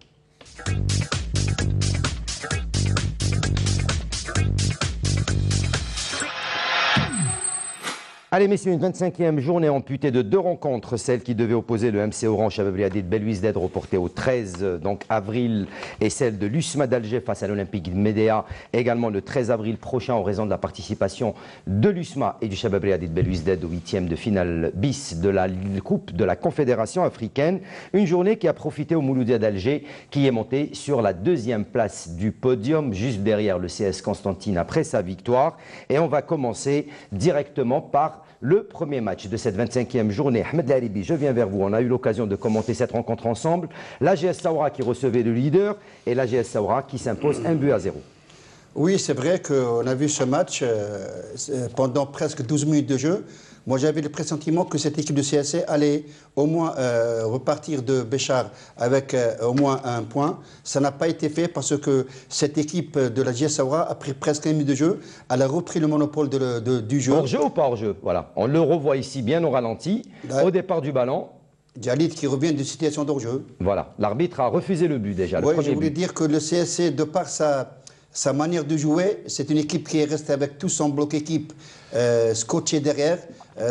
Allez messieurs, une 25e journée amputée de 2 rencontres, celle qui devait opposer le MC Oran Chabab Liadid Belouizdad reportée au 13 avril et celle de l'USMA d'Alger face à l'Olympique de Médéa également le 13 avril prochain en raison de la participation de l'USMA et du Chabab Liadid Belouizdad au 8e de finale bis de la Coupe de la Confédération africaine. Une journée qui a profité au Mouloudia d'Alger qui est monté sur la 2e place du podium juste derrière le CS Constantine après sa victoire. Et on va commencer directement par le premier match de cette 25e journée. Ahmed Laribi, je viens vers vous. On a eu l'occasion de commenter cette rencontre ensemble. L'AGS Saoura qui recevait le leader et l'AGS Saoura qui s'impose 1-0.
Oui, c'est vrai qu'on a vu ce match pendant presque 12 minutes de jeu. Moi, j'avais le pressentiment que cette équipe de CSC allait au moins repartir de Béchar avec au moins un point. Ça n'a pas été fait parce que cette équipe de la GS Saoura a pris presque 1 minute de jeu. Elle a repris le monopole du jeu.
Hors-jeu ou pas hors-jeu? Voilà. On le revoit ici bien au ralenti, au départ du ballon.
Djalit qui revient d'une situation d'hors-jeu.
Voilà. L'arbitre a refusé le but déjà.
Oui, je voulais dire que le CSC, de par sa manière de jouer, c'est une équipe qui est restée avec tout son bloc équipe scotché derrière.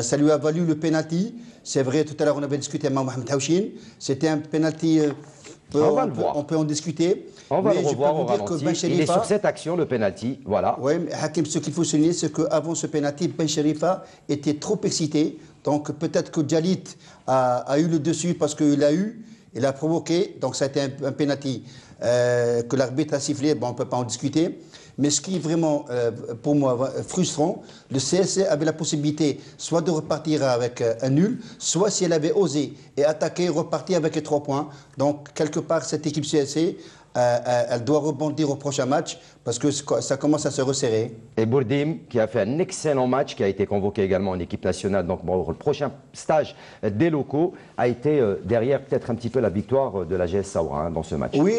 Ça lui a valu le penalty. C'est vrai, tout à l'heure, on avait discuté avec Mohamed Houchine. C'était un penalty, on peut en discuter.
On va le revoir au ralenti. Il est sur cette action, le penalty. Voilà.
Oui, mais Hakim, ce qu'il faut souligner, c'est qu'avant ce penalty, Ben Cherifa était trop excité. Donc peut-être que Djalit a eu le dessus parce qu'il a provoqué. Donc ça a été un penalty que l'arbitre a sifflé. Bon, on ne peut pas en discuter. Mais ce qui est vraiment, pour moi, frustrant, le CSC avait la possibilité soit de repartir avec un nul, soit si elle avait osé et attaqué, repartir avec les 3 points. Donc, quelque part, cette équipe CSC, elle doit rebondir au prochain match parce que ça commence à se resserrer.
Et Bourdim, qui a fait un excellent match, qui a été convoqué également en équipe nationale, donc bon, le prochain stage des locaux, a été derrière peut-être un petit peu la victoire de la GS Saoura dans ce match.
Oui,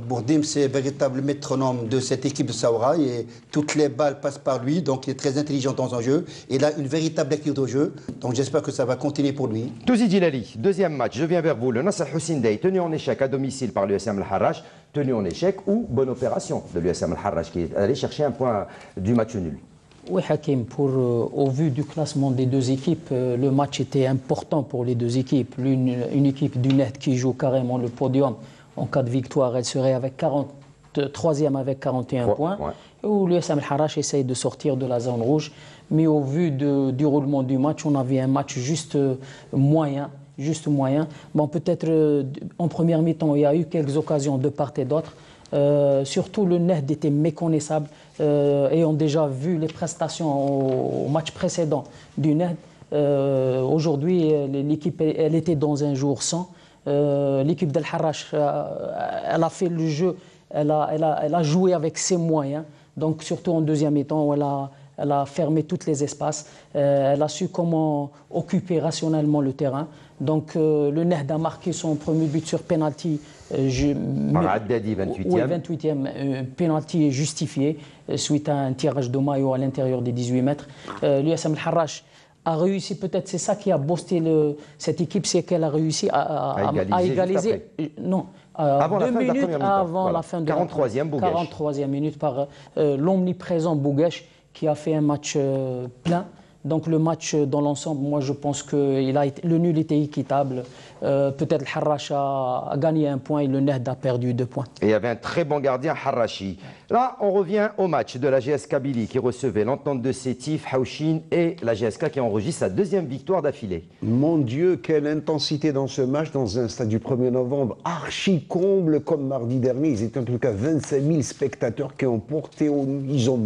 Bourdim, c'est véritable métronome de cette équipe de Saoura et toutes les balles passent par lui, donc il est très intelligent dans son jeu. Il a une véritable lecture de jeu, donc j'espère que ça va continuer pour lui.
Touzi Djilali, deuxième match, je viens vers vous. Le Nasser Hussein Dey, tenu en échec à domicile par l'USM Al-Harrach, tenu en échec ou bonne opération de l'USM Al-Harrach qui est allé chercher un point du match nul.
Oui, Hakim, au vu du classement des deux équipes, le match était important pour les deux équipes. Une équipe du net qui joue carrément le podium. En cas de victoire, elle serait avec 43e avec 41 points. Ouais. Où l'USM Al-Harrach essaye de sortir de la zone rouge. Mais au vu du roulement du match, on avait un match juste moyen. Bon, peut-être en première mi-temps, il y a eu quelques occasions de part et d'autre. Surtout le net était méconnaissable. Ayant déjà vu les prestations au match précédent du net, aujourd'hui, l'équipe elle était dans un jour sans. L'équipe d'Al Harrach, elle a fait le jeu, elle a joué avec ses moyens. Donc, surtout en deuxième mi-temps, où elle a fermé tous les espaces. Elle a su comment occuper rationnellement le terrain. Donc le Nehd a marqué son premier but sur penalty.
Par Haddadi, 28e.
Oui, 28e. Penalty justifié suite à un tirage de maillot à l'intérieur des 18 mètres. L'USM Al-Harrach a réussi, peut-être c'est ça qui a boosté cette équipe, c'est qu'elle a réussi à égaliser. Non,
avant
2 minutes
avant
la fin de
43e Bouguesh.
43e minute par l'omniprésent Bouguesh qui a fait un match plein. Donc le match dans l'ensemble, moi je pense que le nul était équitable. Peut-être le Harracha a gagné 1 point et le Nehd a perdu 2 points.
Et il y avait un très bon gardien, Harrachi. Là, on revient au match de la GS Kabylie qui recevait l'entente de Sétif, Haouchine et la GSK qui enregistre sa 2e victoire d'affilée.
Mon Dieu, quelle intensité dans ce match, dans un stade du 1er novembre, archi comble comme mardi dernier. Ils étaient en tout cas 25 000 spectateurs qui ont porté au nu, ils ont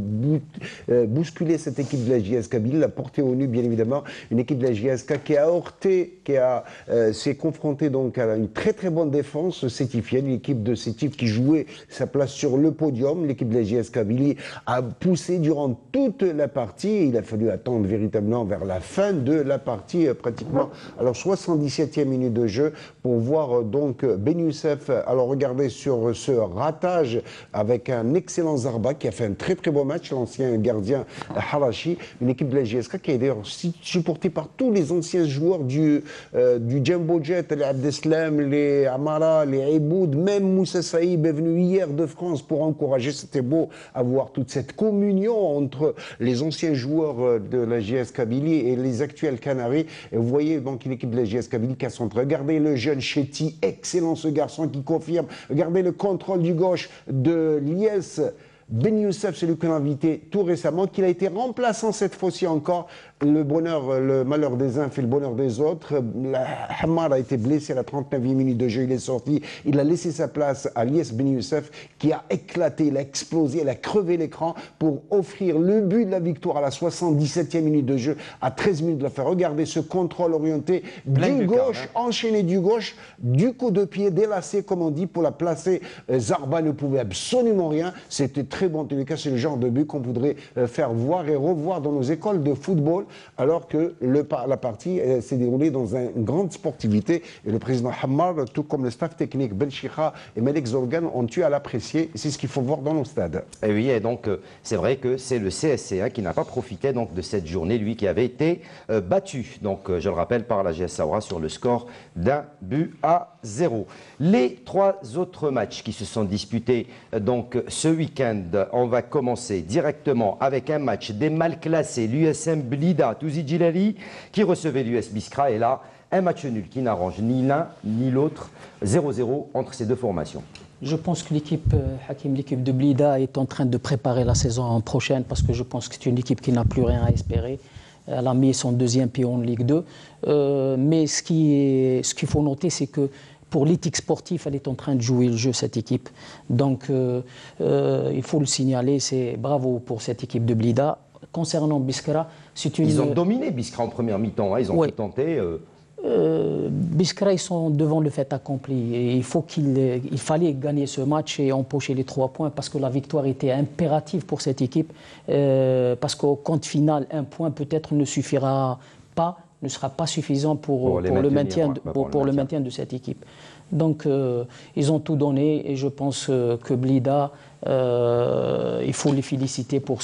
bousculé cette équipe de la GS Kabylie, la porté au nu bien évidemment, une équipe de la GSK qui a heurté, s'est confrontée donc à une très très bonne défense sétifienne, une équipe de Sétif qui jouait sa place sur le podium. L'équipe de la GS Kabylie a poussé durant toute la partie et il a fallu attendre véritablement vers la fin de la partie pratiquement. Alors 77e minute de jeu pour voir donc Ben Youssef. Alors regardez sur ce ratage avec un excellent Zarba qui a fait un très très beau match, l'ancien gardien Harachi, une équipe de la GSK qui est d'ailleurs supportée par tous les anciens joueurs du Jumbo Jet, les Abdeslam, les Amara, les Aiboud, même Moussa Saïb est venu hier de France pour encourager. C'était beau à voir toute cette communion entre les anciens joueurs de la GS Kabylie et les actuels Canaries. Et vous voyez donc une équipe de la GS Kabylie qui a son trait. Regardez le jeune Chetty, excellent ce garçon qui confirme. Regardez le contrôle du gauche de Lies. Ben Youssef, celui qu'on a invité tout récemment, qu'il a été remplaçant cette fois-ci encore. Le malheur des uns fait le bonheur des autres. Hamar a été blessé à la 39e minute de jeu, il est sorti. Il a laissé sa place à Lies Ben Youssef qui a éclaté, il a explosé, il a crevé l'écran pour offrir le but de la victoire à la 77e minute de jeu, à 13 minutes de la fin. Regardez ce contrôle orienté du gauche, enchaîné du gauche, du coup de pied, délacé comme on dit, pour la placer. Zarba ne pouvait absolument rien. C'était très bon. En tous les cas, c'est le genre de but qu'on voudrait faire voir et revoir dans nos écoles de football, alors que la partie s'est déroulée dans une grande sportivité. Et le président Hamar, tout comme le staff technique Ben Chikha et Melek Zorgan, ont eu à l'apprécier. C'est ce qu'il faut voir dans nos stades.
Et oui, et donc c'est vrai que c'est le CSC qui n'a pas profité donc de cette journée, lui qui avait été battu, donc je le rappelle, par la GS Saoura sur le score d'1-0. Les 3 autres matchs qui se sont disputés donc ce week-end, on va commencer directement avec un match des mal classés, l'USM Blida Touzi Djilali qui recevait l'US Biskra, et là un match nul qui n'arrange ni l'un ni l'autre, 0-0 entre ces deux formations.
Je pense que l'équipe de Blida est en train de préparer la saison prochaine parce que je pense que c'est une équipe qui n'a plus rien à espérer. Elle a mis son 2e pied en Ligue 2. Mais ce qu'il faut noter, c'est que pour l'éthique sportive, elle est en train de jouer le jeu, cette équipe. Donc, il faut le signaler, c'est bravo pour cette équipe de Blida. Concernant Biskra, c'est une...
Ils ont dominé Biskra en première mi-temps, hein, ils ont tout tenté.
Biskra, ils sont devant le fait accompli. Et il fallait gagner ce match et empocher les 3 points parce que la victoire était impérative pour cette équipe. Parce qu'au compte final, 1 point peut-être ne sera pas suffisant pour le maintien de cette équipe. Donc, ils ont tout donné et je pense que Blida, il faut les féliciter pour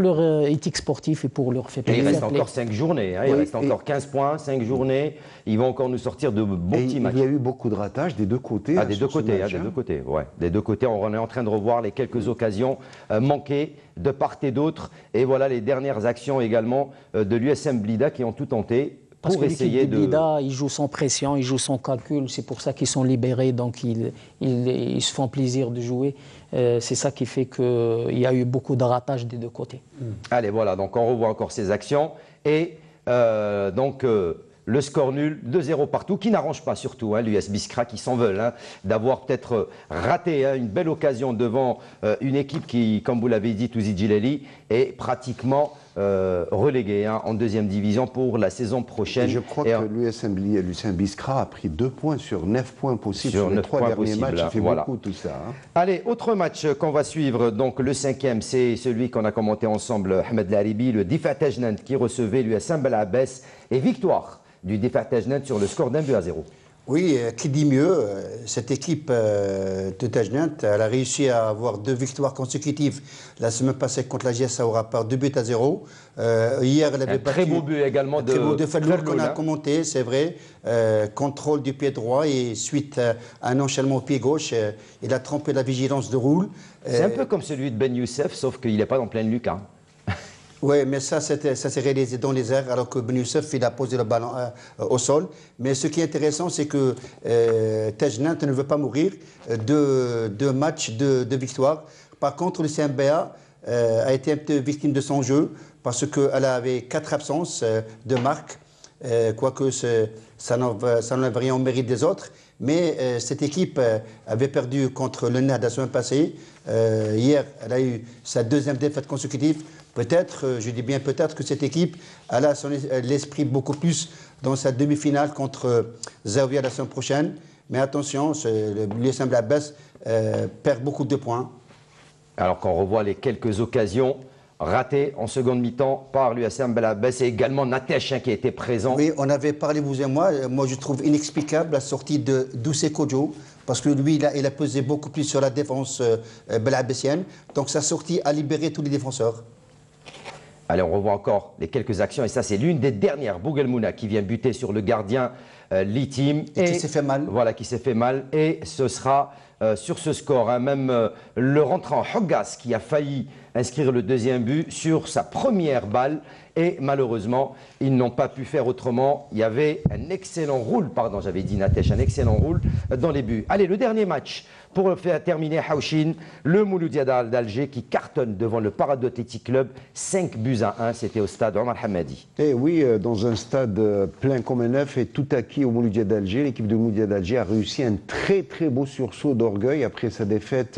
leur éthique sportive et pour leur fait plaisir.
Il reste encore 5 journées, hein, il reste encore 15 points, 5 journées. Ils vont encore nous sortir de bons petits matchs.
Il y a eu beaucoup de ratages des deux côtés.
Des deux côtés, ouais. Des deux côtés, on est en train de revoir les quelques occasions manquées de part et d'autre. Et voilà les dernières actions également de l'USM Blida qui ont tout tenté.
Parce que l'équipe de Blida, ils jouent sans pression, ils jouent sans calcul, c'est pour ça qu'ils sont libérés, donc ils se font plaisir de jouer. C'est ça qui fait qu'il y a eu beaucoup de ratages des deux côtés.
Allez, voilà, donc on revoit encore ces actions. Et donc le score nul, 2-0 partout, qui n'arrange pas surtout l'US Biskra qui s'en veulent d'avoir peut-être raté une belle occasion devant une équipe qui, comme vous l'avez dit, Touzi Djilali, est pratiquement reléguée en 2e division pour la saison prochaine.
Et je crois que l'USM Biskra a pris 2 points sur 9 points possibles sur les 3 derniers matchs. Ça fait beaucoup tout ça.
Allez, autre match qu'on va suivre, donc le 5e, c'est celui qu'on a commenté ensemble, Ahmed Laribi, le Difat Tajnant qui recevait l'USM Bel Abbès, et victoire du Difat Tajnant sur le score d'1-0.
Oui, qui dit mieux, cette équipe de Tajnant, elle a réussi à avoir 2 victoires consécutives la semaine passée contre la GS Saoura par 2-0. Hier, elle avait battu
très beau but également
de Fadloul qu'on a
hein.
commenté, c'est vrai. Contrôle du pied droit et suite à un enchaînement au pied gauche, il a trompé la vigilance de Roule.
C'est un peu comme celui de Ben Youssef, sauf qu'il n'est pas en pleine lucarne.
Oui, mais ça s'est réalisé dans les airs, alors que Ben Youssef, il a posé le ballon au sol. Mais ce qui est intéressant, c'est que Tajnant ne veut pas mourir de matchs de victoire. Par contre, le CMBA a été un peu victime de son jeu, parce qu'elle avait 4 absences de marque, quoique ça n'enlève rien au mérite des autres. Mais cette équipe avait perdu contre le NAD la semaine passée. Hier, elle a eu sa 2e défaite consécutive. Peut-être, je dis bien peut-être, que cette équipe elle a l'esprit beaucoup plus dans sa demi-finale contre Zaouia la semaine prochaine. Mais attention, l'USM Abbas perd beaucoup de points.
Alors qu'on revoit les quelques occasions ratées en seconde mi-temps par l'USM Abbas et également Natesh qui a été présent.
Oui, on avait parlé, vous et moi. Moi, je trouve inexplicable la sortie de Doucé Kodjo, parce que lui, il a pesé beaucoup plus sur la défense belabbasienne. Donc sa sortie a libéré tous les défenseurs.
Allez, on revoit encore les quelques actions. Et ça, c'est l'une des dernières. Bougelmouna qui vient buter sur le gardien Litim.
Et qui s'est fait mal.
Voilà, qui s'est fait mal. Et ce sera sur ce score. Hein, même le rentrant Hoggas qui a failli inscrire le 2e but sur sa première balle. Et malheureusement, ils n'ont pas pu faire autrement. Il y avait un excellent rôle, pardon, j'avais dit Natesh, un excellent rôle dans les buts. Allez, le dernier match pour faire terminer Haouchine, le Mouloudia d'Alger qui cartonne devant le Paradou Athletic Club, 5-1. C'était au stade Omar Hamadi.
Et oui, dans un stade plein comme un œuf et tout acquis au Mouloudia d'Alger, l'équipe de Mouloudia d'Alger a réussi un très beau sursaut d'orgueil après sa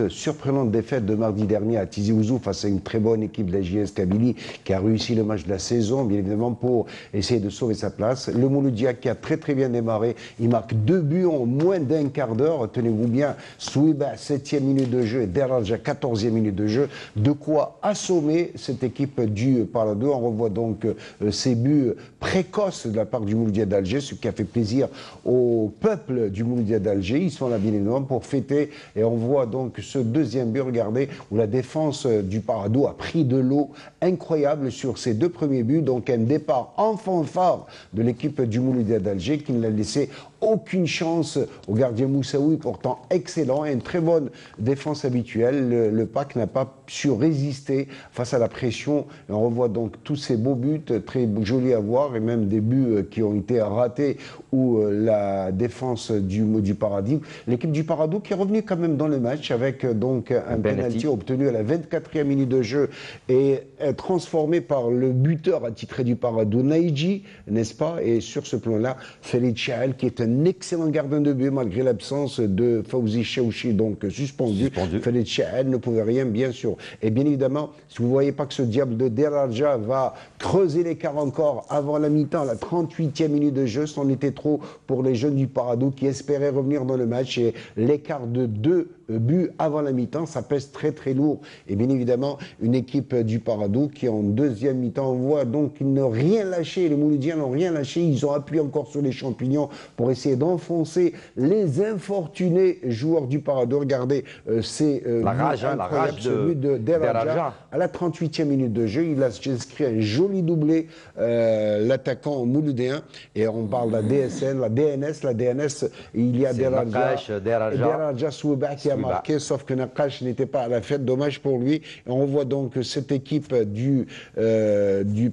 surprenante défaite de mardi dernier à Tizi Ouzou face à une très bonne équipe de la JS Kabylie qui a réussi le match de la saison, bien évidemment, pour essayer de sauver sa place. Le Mouloudia qui a très bien démarré, il marque 2 buts en moins d'1 quart d'heure, tenez-vous bien, Souiba 7e minute de jeu et Deraja 14e minute de jeu, de quoi assommer cette équipe du Paradou. On revoit donc ces buts précoces de la part du Mouloudia d'Alger, ce qui a fait plaisir au peuple du Mouloudia d'Alger. Ils sont là bien évidemment pour fêter et on voit donc ce 2e but, regardez, où la défense du Paradou a pris de l'eau incroyable sur ces 2 premiers buts, donc un départ en fanfare de l'équipe du Mouloudia d'Alger qui ne l'a laissé aucune chance au gardien Moussaoui, pourtant excellent et une très bonne défense habituelle. Le PAC n'a pas su résister face à la pression. Et on revoit donc tous ces beaux buts, très jolis à voir, et même des buts qui ont été ratés où la défense du Paradou. L'équipe du Paradou qui est revenue quand même dans le match avec donc un penalty obtenu à la 24e minute de jeu et transformé par le buteur attitré du Paradou, Naïdji, n'est-ce pas? Et sur ce plan-là, Félix Chael, qui est un excellent gardien de but malgré l'absence de Fawzi Chaouchi, donc suspendu. Félix Chael ne pouvait rien, bien sûr. Et bien évidemment, si vous ne voyez pas que ce diable de Deraja va creuser l'écart encore avant la mi-temps, la 38e minute de jeu, c'en était trop pour les jeunes du Paradou qui espéraient revenir dans le match. Et l'écart de 2 buts avant la mi-temps, ça pèse très lourd. Et bien évidemment, une équipe du Paradou qui en 2e mi-temps, on voit donc qu'ils n'ont rien lâché, les Mouloudiens n'ont rien lâché, ils ont appuyé encore sur les champignons pour essayer d'enfoncer les infortunés joueurs du Paradou. Regardez, c'est
la rage
de Deraja à la 38e minute de jeu. Il a inscrit un joli doublé, l'attaquant mouloudéen, et on parle de la DSN, la DNS, il y a Deraja Souba qui a marqué, sauf que Nakash n'était pas à la fête, dommage pour lui. Et on voit donc cette équipe du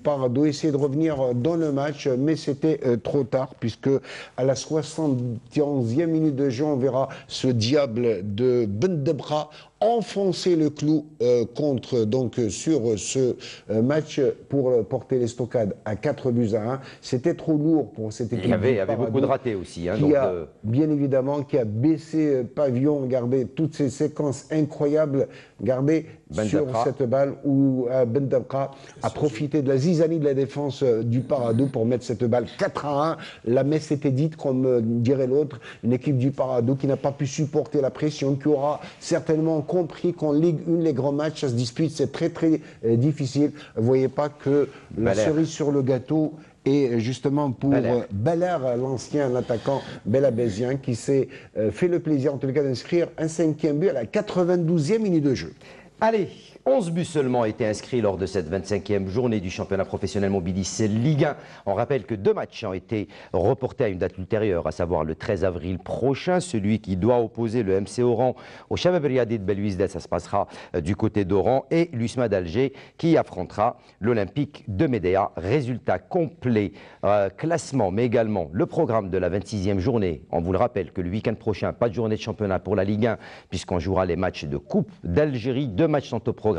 Paradou essayer de revenir dans le match, mais c'était trop tard, puisque à la 71e minute de jeu, on verra ce diable de Bendebra enfoncer le clou sur ce match pour porter l'Estocade à 4-1. C'était trop lourd pour cette équipe.
Il y avait beaucoup de ratés aussi. Hein,
bien évidemment, qui a baissé pavillon. Regardez toutes ces séquences incroyables. Regardez sur cette balle où Bendebra a profité de la zizanie de la défense du Paradou pour mettre cette balle 4-1. La messe était dite, comme dirait l'autre. Une équipe du Paradou qui n'a pas pu supporter la pression, qui aura certainement compris qu'en Ligue 1, les grands matchs, ça se dispute, c'est très difficile. Vous voyez pas que la cerise sur le gâteau Et justement pour Belair, l'ancien attaquant belabésien, qui s'est fait le plaisir, en tout cas, d'inscrire un 5e but à la 92e minute de jeu.
Allez, 11 buts seulement ont été inscrits lors de cette 25e journée du championnat professionnel Mobilis Ligue 1. On rappelle que 2 matchs ont été reportés à une date ultérieure, à savoir le 13 avril prochain. Celui qui doit opposer le MC Oran au Shabab Riadi de Belouizdad, ça se passera du côté d'Oran, et l'USMA d'Alger qui affrontera l'Olympique de Médéa. Résultat complet, classement, mais également le programme de la 26e journée. On vous le rappelle que le week-end prochain, pas de journée de championnat pour la Ligue 1, puisqu'on jouera les matchs de Coupe d'Algérie. 2 matchs sont au programme.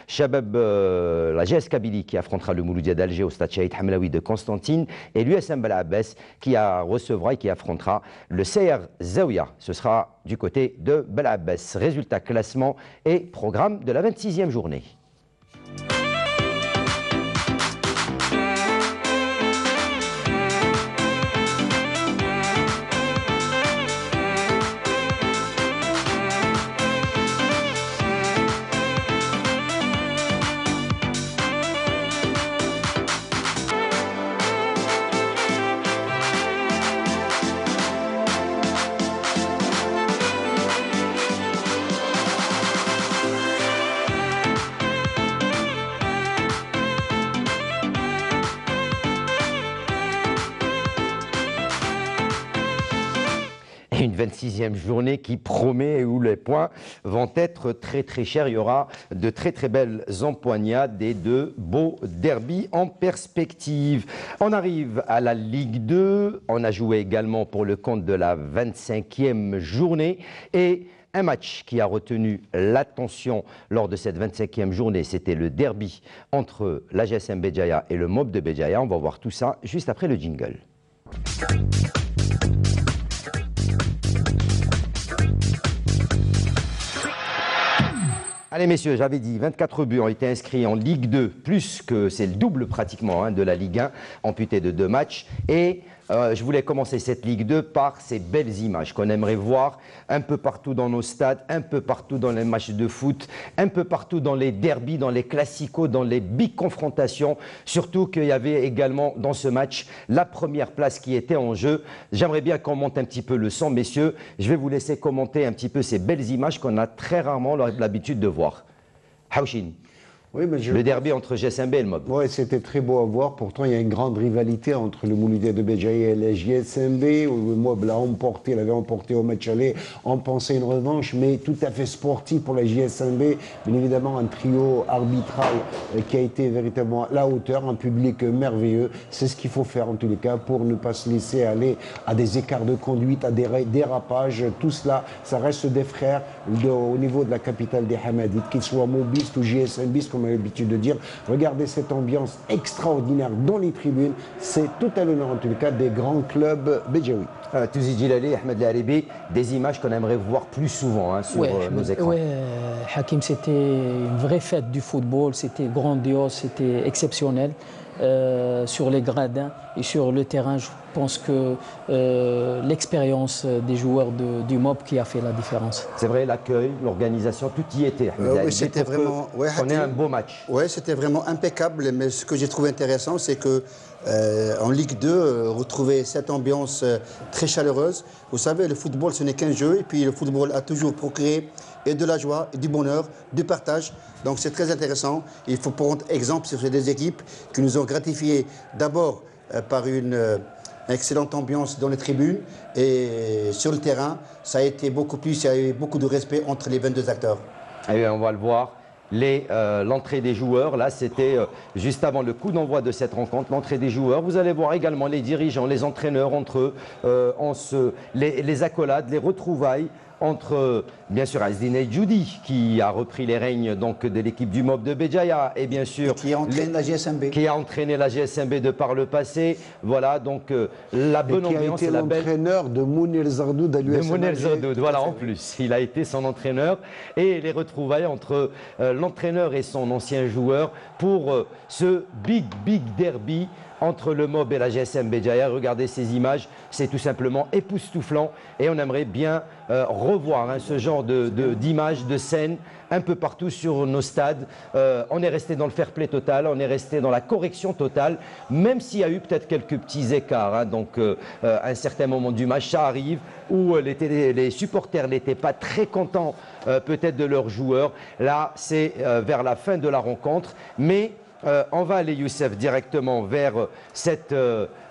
Shabab, la GS Kabylie qui affrontera le Mouloudia d'Alger au stade Shahid Hamlaoui de Constantine, et l'USM Belabès qui recevra et qui affrontera le CR Zaouia. Ce sera du côté de Belabès. Résultat, classement et programme de la 26e journée. Une 26e journée qui promet et où les points vont être très très chers. Il y aura de très très belles empoignades et de beaux derbies en perspective. On arrive à la Ligue 2. On a joué également pour le compte de la 25e journée. Et un match qui a retenu l'attention lors de cette 25e journée, c'était le derby entre la GSM Béjaïa et le MOB de Béjaïa. On va voir tout ça juste après le jingle. Allez messieurs, j'avais dit 24 buts ont été inscrits en Ligue 2, plus que c'est le double pratiquement de la Ligue 1, amputé de 2 matchs. Et je voulais commencer cette Ligue 2 par ces belles images qu'on aimerait voir un peu partout dans nos stades, un peu partout dans les matchs de foot, un peu partout dans les derbys, dans les classicos, dans les big confrontations. Surtout qu'il y avait également dans ce match la première place qui était en jeu. J'aimerais bien qu'on monte un petit peu le son, messieurs. Je vais vous laisser commenter un petit peu ces belles images qu'on a très rarement l'habitude de voir. Haouchine.
Oui, mais
le derby entre GSMB et le MOB.
Oui, c'était très beau à voir. Pourtant, il y a une grande rivalité entre le Mouloudia de Béjaïa et la GSMB. Où le MOB l'a emporté, l'avait emporté au match aller. On pensait une revanche, mais tout à fait sportive pour la GSMB. Bien évidemment, un trio arbitral qui a été véritablement à la hauteur, un public merveilleux. C'est ce qu'il faut faire en tous les cas pour ne pas se laisser aller à des écarts de conduite, à des dérapages. Tout cela, ça reste des frères au niveau de la capitale des Hamadites, qu'ils soient mobistes ou GSMBistes, comme on a l'habitude de dire. Regardez cette ambiance extraordinaire dans les tribunes. C'est tout à l'honneur, en tout cas, des grands clubs béjaouis.
Touzi Djilali, Ahmed Laribi, des images qu'on aimerait voir plus souvent sur nos écrans.
Oui, Hakim, c'était une vraie fête du football. C'était grandiose, c'était exceptionnel. Sur les gradins et sur le terrain, je pense que l'expérience des joueurs du MOB qui a fait la différence.
C'est vrai, l'accueil, l'organisation, tout y était.
Oui, c'était vraiment.
On est un beau match.
Oui, c'était vraiment impeccable. Mais ce que j'ai trouvé intéressant, c'est que en Ligue 2, retrouver cette ambiance très chaleureuse. Vous savez, le football, ce n'est qu'un jeu. Et puis le football a toujours procuré et de la joie, et du bonheur, du partage. Donc c'est très intéressant. Il faut prendre exemple sur ces deux équipes qui nous ont gratifiés d'abord par une excellente ambiance dans les tribunes et sur le terrain. Ça a été beaucoup plus, il y a eu beaucoup de respect entre les 22 acteurs.
Et on va le voir. L'entrée des joueurs, là c'était juste avant le coup d'envoi de cette rencontre, l'entrée des joueurs. Vous allez voir également les dirigeants, les entraîneurs entre eux, les accolades, les retrouvailles entre, bien sûr, Azdine Djoudi, qui a repris les règnes donc, de l'équipe du MOB de Béjaïa, et bien sûr...
Qui a entraîné la GSMB.
Qui a entraîné la GSMB de par le passé. Voilà, donc la bonne ambiance.
Qui a été l'entraîneur de Mounir Zardoud à l'USM.
De Mounir Zardoud, voilà, en plus. Il a été son entraîneur. Et les retrouvailles entre l'entraîneur et son ancien joueur pour ce big derby entre le MOB et la GSM Béjaïa. Regardez ces images, c'est tout simplement époustouflant et on aimerait bien revoir ce genre d'images, de scènes un peu partout sur nos stades. On est resté dans le fair play total, on est resté dans la correction totale, même s'il y a eu peut-être quelques petits écarts. Donc à un certain moment du match, ça arrive, où les supporters n'étaient pas très contents peut-être de leurs joueurs. Là, c'est vers la fin de la rencontre, mais on va aller, Youssef, directement vers cette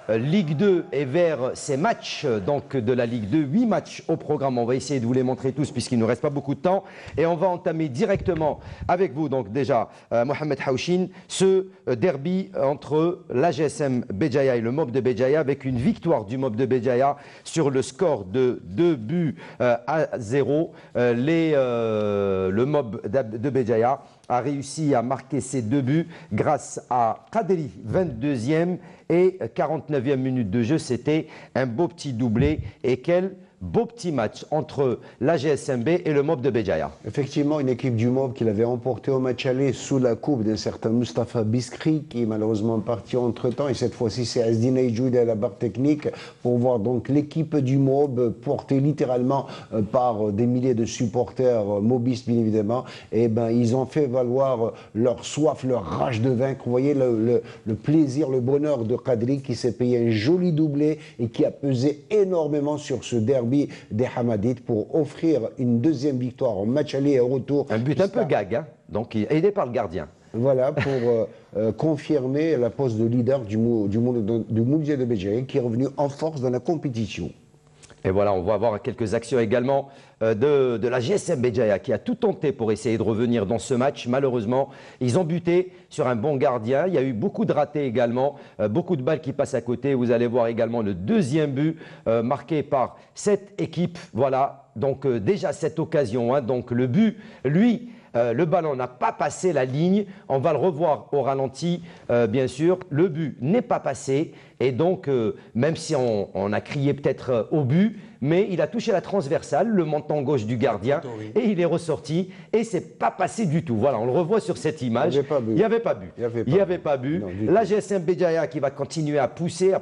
Ligue 2 et vers ces matchs donc, de la Ligue 2. 8 matchs au programme. On va essayer de vous les montrer tous puisqu'il ne nous reste pas beaucoup de temps. Et on va entamer directement avec vous, donc déjà, Mohamed Haouchine, ce derby entre la GSM Béjaïa et le MOB de Béjaïa, avec une victoire du MOB de Béjaïa sur le score de 2-0. Le MOB de Béjaïa a réussi à marquer ses 2 buts grâce à Kadri, 22e et 49e minute de jeu. C'était un beau petit doublé et quel beau petit match entre la GSMB et le MOB de Béjaïa.
Effectivement, une équipe du MOB qui l'avait remporté au match aller sous la coupe d'un certain Mustapha Biskri qui est malheureusement parti entre-temps. Et cette fois-ci, c'est Asdin Aïjoud à la barre technique pour voir donc l'équipe du MOB portée littéralement par des milliers de supporters mobistes, bien évidemment. Et ben, ils ont fait valoir leur soif, leur rage de vaincre. Vous voyez le plaisir, le bonheur de Kadri qui s'est payé un joli doublé et qui a pesé énormément sur ce derby des Hamadites pour offrir une 2e victoire en match aller et retour.
Un but un peu gag, donc aidé par le gardien.
Voilà, pour confirmer la poste de leader du Mouloudia de Béjaïa qui est revenu en force dans la compétition.
Et voilà, on va avoir quelques actions également de la GSM Béjaïa qui a tout tenté pour essayer de revenir dans ce match. Malheureusement, ils ont buté sur un bon gardien. Il y a eu beaucoup de ratés également, beaucoup de balles qui passent à côté. Vous allez voir également le 2e but marqué par cette équipe. Voilà, donc déjà cette occasion. Donc le but, lui, le ballon n'a pas passé la ligne. On va le revoir au ralenti, bien sûr. Le but n'est pas passé. Et donc, même si on a crié peut-être au but, mais il a touché la transversale, le menton gauche du gardien, et il est ressorti. Et c'est pas passé du tout. Voilà, on le revoit sur cette image. Il n'y avait pas but. Il n'y avait pas but. La GSM Béjaïa qui va continuer à pousser,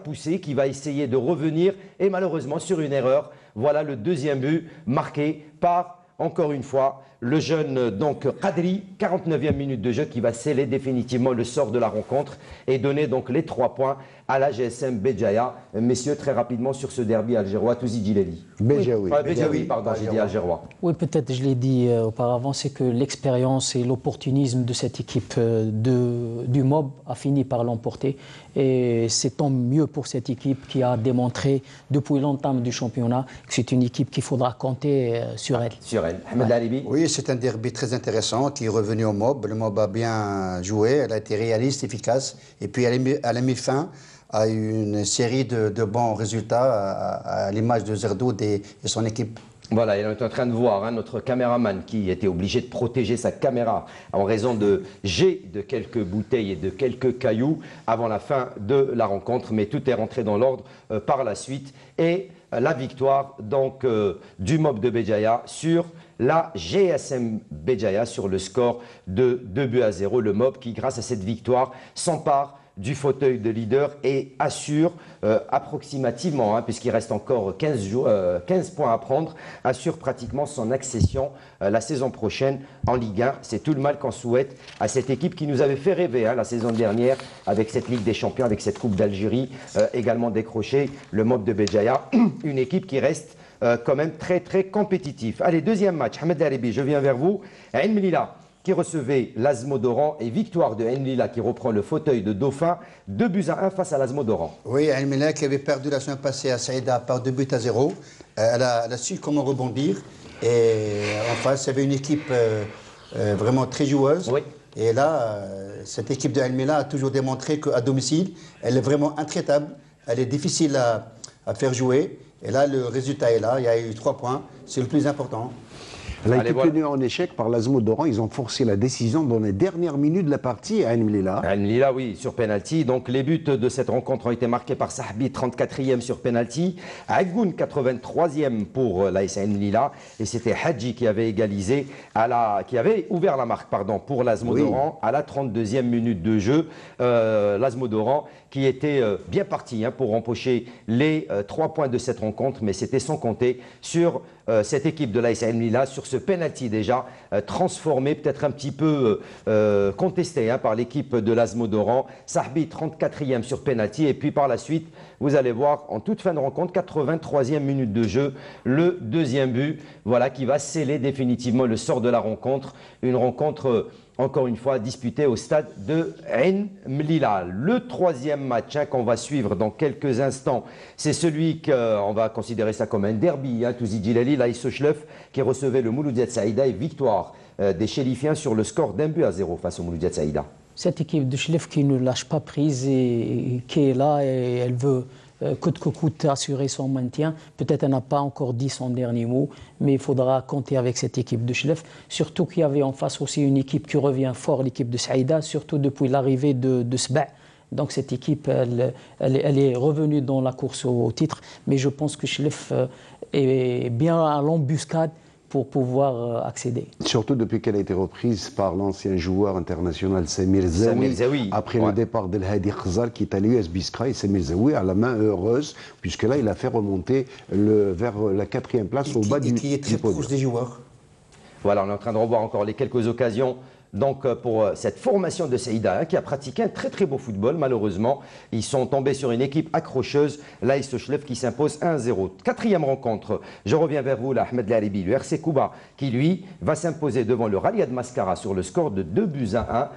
qui va essayer de revenir. Et malheureusement, sur une erreur, voilà le 2e but marqué par, encore une fois, le jeune donc Kadri, 49e minute de jeu qui va sceller définitivement le sort de la rencontre et donner donc les 3 points à la GSM Béjaïa. Messieurs, très rapidement sur ce derby algérois, Touzi Djileli.
Béjaoui,
pardon, j'ai dit algérois.
Oui, peut-être, je l'ai dit auparavant, c'est que l'expérience et l'opportunisme de cette équipe du MOB a fini par l'emporter. Et c'est tant mieux pour cette équipe qui a démontré depuis l'entame du championnat que c'est une équipe qu'il faudra compter sur elle.
Sur elle. Ahmed Alibi.
Oui, c'est un derby très intéressant qui est revenu au MOB. Le MOB a bien joué, elle a été réaliste, efficace. Et puis elle a mis fin à une série de bons résultats à l'image de Zerdoud et son équipe.
Voilà, et on est en train de voir notre caméraman qui était obligé de protéger sa caméra en raison de jets de quelques bouteilles et de quelques cailloux avant la fin de la rencontre. Mais tout est rentré dans l'ordre par la suite. Et la victoire donc du MOB de Béjaïa sur la GSM Béjaïa sur le score de 2-0. Le MOB qui, grâce à cette victoire, s'empare du fauteuil de leader et assure approximativement, puisqu'il reste encore 15 points à prendre, assure pratiquement son accession la saison prochaine en Ligue 1. C'est tout le mal qu'on souhaite à cette équipe qui nous avait fait rêver la saison dernière avec cette Ligue des Champions, avec cette Coupe d'Algérie également décrochée, le MOB de Béjaïa, une équipe qui reste quand même très très compétitif. Allez, 2e match, Ahmed Alibi, je viens vers vous. Ain Melilla qui recevait l'Azmo d'Oran et victoire de Ain Melilla qui reprend le fauteuil de Dauphin, 2-1 face à l'Azmo d'Oran.
Oui, Ain Melilla qui avait perdu la semaine passée à Saïda par 2-0. Elle a su comment rebondir et en face, il y avait une équipe vraiment très joueuse. Oui. Et là, cette équipe de Ain Melilla a toujours démontré qu'à domicile, elle est vraiment intraitable, elle est difficile à faire jouer. Et là, le résultat est là, il y a eu 3 points, c'est le plus important.
Elle a été tenue en échec par l'Azmo d'Oran. Ils ont forcé la décision dans les dernières minutes de la partie à Ain Mlila.
Ain Mlila, oui, sur penalty. Donc les buts de cette rencontre ont été marqués par Sahbi, 34e sur penalty. Agoun, 83e pour l'AS Ain Mlila. Et c'était Hadji qui avait égalisé, qui avait ouvert la marque pour l'Azmo d'Oran à la 32e minute de jeu. L'Azmo d'Oran qui était bien parti pour empocher les 3 points de cette rencontre, mais c'était sans compter sur cette équipe de l'AS Ain Mlila, sur ce penalty déjà transformé, peut-être un petit peu contesté par l'équipe de l'Azmo d'Oran. Sahbi, 34e sur penalty, et puis par la suite, vous allez voir, en toute fin de rencontre, 83e minute de jeu, le deuxième but, voilà, qui va sceller définitivement le sort de la rencontre. Une rencontre encore une fois disputée au stade de Ain Mlila. Le troisième match qu'on va suivre dans quelques instants, c'est celui qu'on va considérer ça comme un derby. Touzi Djilali, l'AS Sochlef, qui recevait le Mouloudiat Saïda, et victoire des Chérifiens sur le score d'1-0 face au Mouloudiat Saïda.
Cette équipe de Chlef qui ne lâche pas prise et qui est là et elle veut coûte que coûte assurer son maintien. Peut-être elle n'a pas encore dit son dernier mot, mais il faudra compter avec cette équipe de Chlef. Surtout qu'il y avait en face aussi une équipe qui revient fort, l'équipe de Saïda, surtout depuis l'arrivée de Sba. Donc cette équipe, elle est revenue dans la course au titre, mais je pense que Chlef est bien à l'embuscade pour pouvoir accéder.
Surtout depuis qu'elle a été reprise par l'ancien joueur international Samir Zawi, après le départ d'El Hadi Khzal qui est à l'US Biskra, et Samir Zawi a la main heureuse, puisque là il a fait remonter vers la 4e place au bas du podium.
Qui est très proche des joueurs.
Voilà, on est en train de revoir encore les quelques occasions. Donc pour cette formation de Saïda qui a pratiqué un très beau football, malheureusement, ils sont tombés sur une équipe accrocheuse, l'AS Sochlef qui s'impose 1-0. 4e rencontre, je reviens vers vous, Ahmed Laribi, le RC Kouba, qui lui va s'imposer devant le Raliad Mascara sur le score de 2-1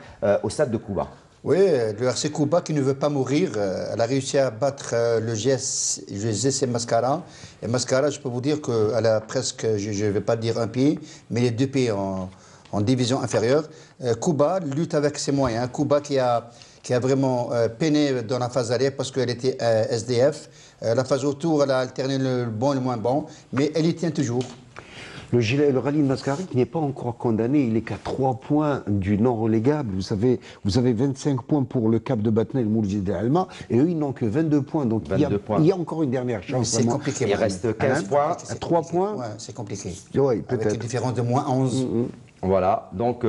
au stade de Kouba.
Oui, le RC Kouba qui ne veut pas mourir, elle a réussi à battre le GC Mascara. Et Mascara, je peux vous dire qu'elle a presque, je ne vais pas dire un pied, mais les 2 pieds en division inférieure. Kouba lutte avec ses moyens. Kouba qui a vraiment peiné dans la phase arrière parce qu'elle était SDF. La phase autour, elle a alterné le bon et le moins bon, mais elle y tient toujours.
Le Rallye Mascari qui n'est pas encore condamné, il est qu'à 3 points du non relégable. Vous savez, vous avez 25 points pour le Cap de Batna et le Moulid Alma, et eux ils n'ont que 22 points. Donc il y a encore une dernière chance.
C'est compliqué.
Il reste 15 points.
À
3 points.
Ouais, c'est compliqué.
Oui, peut-être.
Avec une différence de moins 11.
Voilà, donc,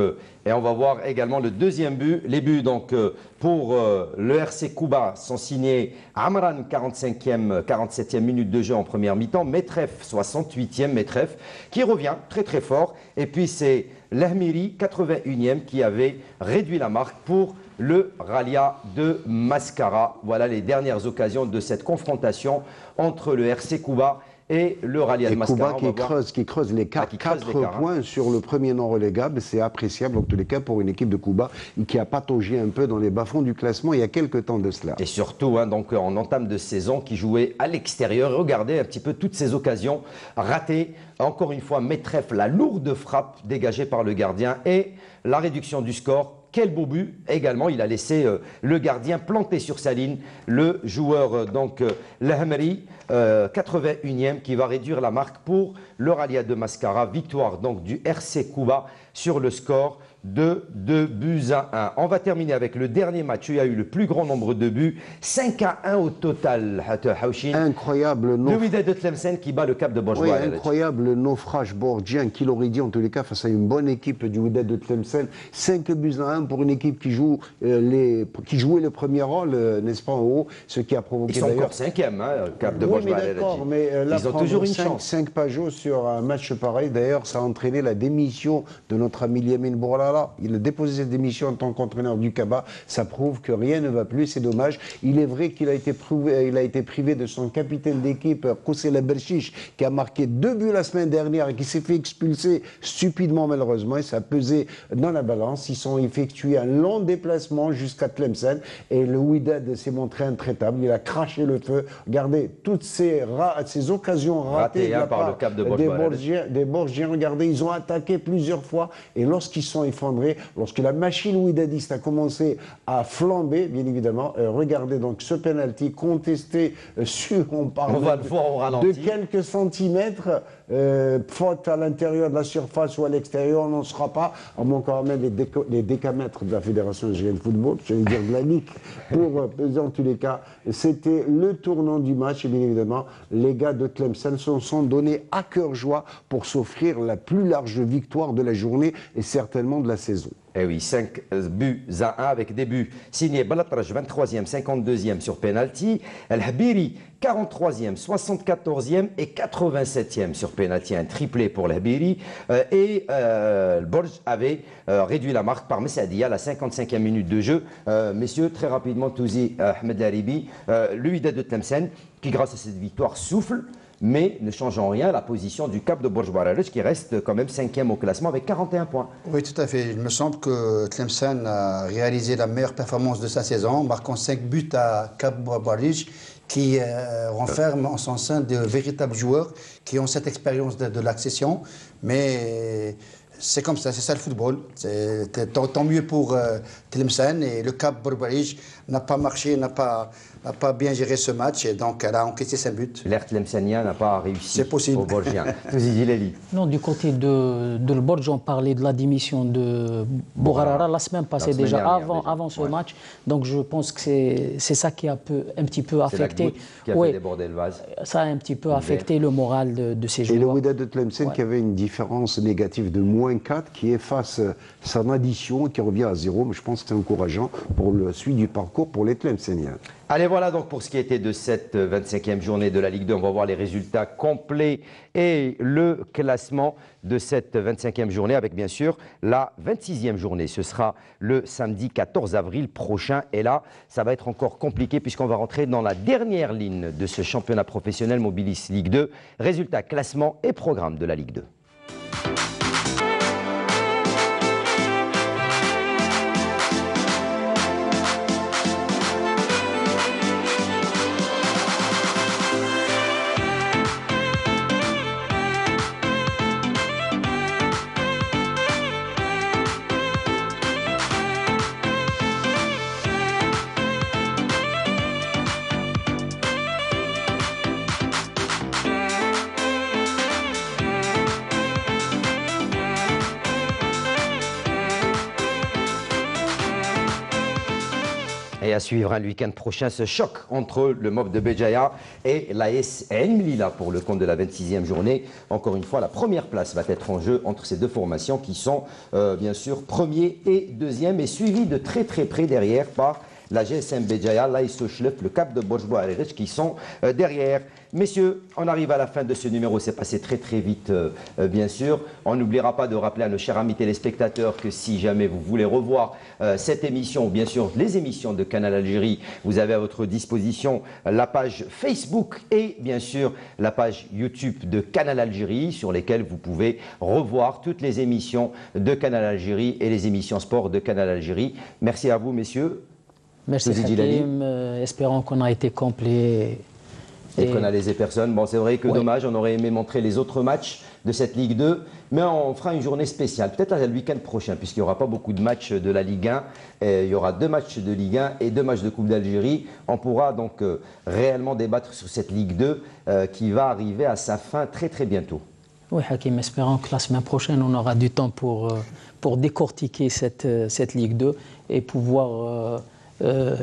et on va voir également le deuxième but. Les buts donc, pour le RC Kouba sont signés Amran, 47e minute de jeu en première mi-temps, Metref, 68e, Metref, qui revient très fort. Et puis c'est Lahmiri, 81e, qui avait réduit la marque pour le Ralia de Mascara. Voilà les dernières occasions de cette confrontation entre le RC Kouba et le Rallye de Mascara.
Kouba qui creuse les 4 points sur le premier non relégable, c'est appréciable en tous les cas pour une équipe de Kouba qui a pataugé un peu dans les bas-fonds du classement il y a quelques temps de cela.
Et surtout, donc, en entame de saison, qui jouait à l'extérieur. Regardez un petit peu toutes ces occasions ratées. Encore une fois, Metref, la lourde frappe dégagée par le gardien et la réduction du score. Quel beau but également, il a laissé le gardien planté sur sa ligne, le joueur Lahmeri, 81e, qui va réduire la marque pour le Rallye de Mascara. Victoire donc du RC Kouba sur le score de 2-1. On va terminer avec le dernier match où il y a eu le plus grand nombre de buts, 5-1 au total.
Incroyable
le Wydad de Tlemcen qui bat le Cap de Bordeaux.
Oui, incroyable naufrage bordien, qui l'aurait dit en tous les cas face à une bonne équipe du Wydad de Tlemcen. 5-1 pour une équipe qui jouait le premier rôle, n'est-ce pas, en haut, ce qui a provoqué.
Ils sont encore 5e, Cap de Bordeaux.
D'accord, mais là,
ils ont toujours une chance.
5 pages sur un match pareil, d'ailleurs, ça a entraîné la démission de notre ami Liamine Bourlala. Il a déposé cette démission en tant qu'entraîneur du Kaba. Ça prouve que rien ne va plus, c'est dommage. Il est vrai qu'il a été privé de son capitaine d'équipe, Koussela Berchiche, qui a marqué 2 buts la semaine dernière et qui s'est fait expulser stupidement malheureusement. Et ça a pesé dans la balance. Ils ont effectué un long déplacement jusqu'à Tlemcen et le Wydad s'est montré intraitable. Il a craché le feu. Regardez toutes ces occasions ratées de la part
le Cap de
des Borgiens. Regardez, ils ont attaqué plusieurs fois et lorsqu'ils sont effondrés, lorsque la machine wydadiste a commencé à flamber, bien évidemment, regardez donc ce penalty contesté on va le voir au ralenti, de quelques centimètres. faute à l'intérieur de la surface ou à l'extérieur, on n'en sera pas, à moins quand même les décamètres de la Fédération algérienne de football, je vais dire de la Ligue, pour peser en tous les cas. C'était le tournant du match et bien évidemment, les gars de Tlemcen se sont donnés à cœur joie pour s'offrir la plus large victoire de la journée et certainement de la saison.
Eh oui, 5 buts à 1 avec des buts signés Balatraj, 23e, 52e sur penalty. El Habiri, 43e, 74e et 87e sur penalty. Un triplé pour El Habiri. Le Borj avait réduit la marque par Messadia à la 55e minute de jeu. Messieurs, très rapidement, Touzi Ahmed Laribi, le Wydad de Tlemcen, qui grâce à cette victoire souffle, mais ne change en rien la position du cap de Borj Baralej qui reste quand même 5e au classement avec 41 points.
Oui, tout à fait. Il me semble que Tlemcen a réalisé la meilleure performance de sa saison, marquant 5 buts à Cap Baralej, qui renferme en son sein de véritables joueurs qui ont cette expérience de l'accession. Mais c'est comme ça, c'est ça le football. Tant mieux pour Tlemcen, et le Cap Baralej n'a pas marché, n'a pas bien géré ce match, et donc elle a encaissé 5 buts.
L'air tlemcenien n'a pas réussi
au
Borgien. Touzi Leli.
Non, du côté de le Borj, on parlait de la démission de Bougarara la semaine passée, avant ce match. Donc je pense que c'est ça qui a un petit peu affecté.
Qui a fait déborder le vase.
Ça a un petit peu affecté le moral de ces joueurs.
Et le Wydad de Tlemcen qui avait une différence négative de -4 qui efface son addition, qui revient à 0. Mais je pense que c'est encourageant pour la suite du parcours pour les Tlemceniens.
Allez, voilà donc pour ce qui était de cette 25e journée de la Ligue 2. On va voir les résultats complets et le classement de cette 25e journée avec bien sûr la 26e journée. Ce sera le samedi 14 avril prochain. Et là, ça va être encore compliqué puisqu'on va rentrer dans la dernière ligne de ce championnat professionnel Mobilis Ligue 2. Résultats, classement et programme de la Ligue 2. Et à suivre le week-end prochain ce choc entre le MOF de Béjaïa et l'AS Lila pour le compte de la 26e journée. Encore une fois, la première place va être en jeu entre ces deux formations qui sont bien sûr premier et deuxième et suivis de très près derrière par la GSM Béjaïa, l'AS Ochlef, le Cap de Borj Baralej qui sont derrière. Messieurs, on arrive à la fin de ce numéro, c'est passé très vite bien sûr. On n'oubliera pas de rappeler à nos chers amis téléspectateurs que si jamais vous voulez revoir cette émission, ou bien sûr les émissions de Canal Algérie, vous avez à votre disposition la page Facebook et bien sûr la page YouTube de Canal Algérie sur lesquelles vous pouvez revoir toutes les émissions de Canal Algérie et les émissions sport de Canal Algérie. Merci à vous messieurs.
Merci Hakim, espérons qu'on a été complet.
Et qu'on a lésé personne. Bon, c'est vrai que dommage, on aurait aimé montrer les autres matchs de cette Ligue 2, mais on fera une journée spéciale, peut-être le week-end prochain, puisqu'il n'y aura pas beaucoup de matchs de la Ligue 1. Et il y aura 2 matchs de Ligue 1 et 2 matchs de Coupe d'Algérie. On pourra donc réellement débattre sur cette Ligue 2 qui va arriver à sa fin très bientôt.
Oui, Hakim, espérons que la semaine prochaine, on aura du temps pour décortiquer cette Ligue 2 et pouvoir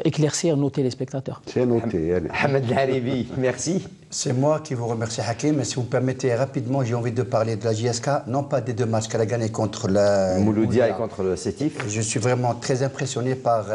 éclaircir nos téléspectateurs.
C'est noté.
Ahmed Laribi, merci.
C'est moi qui vous remercie, Hakim. Mais si vous permettez rapidement, j'ai envie de parler de la JSK, non pas des 2 matchs qu'elle a gagnés contre la
Mouloudia et contre le Sétif.
Je suis vraiment très impressionné par,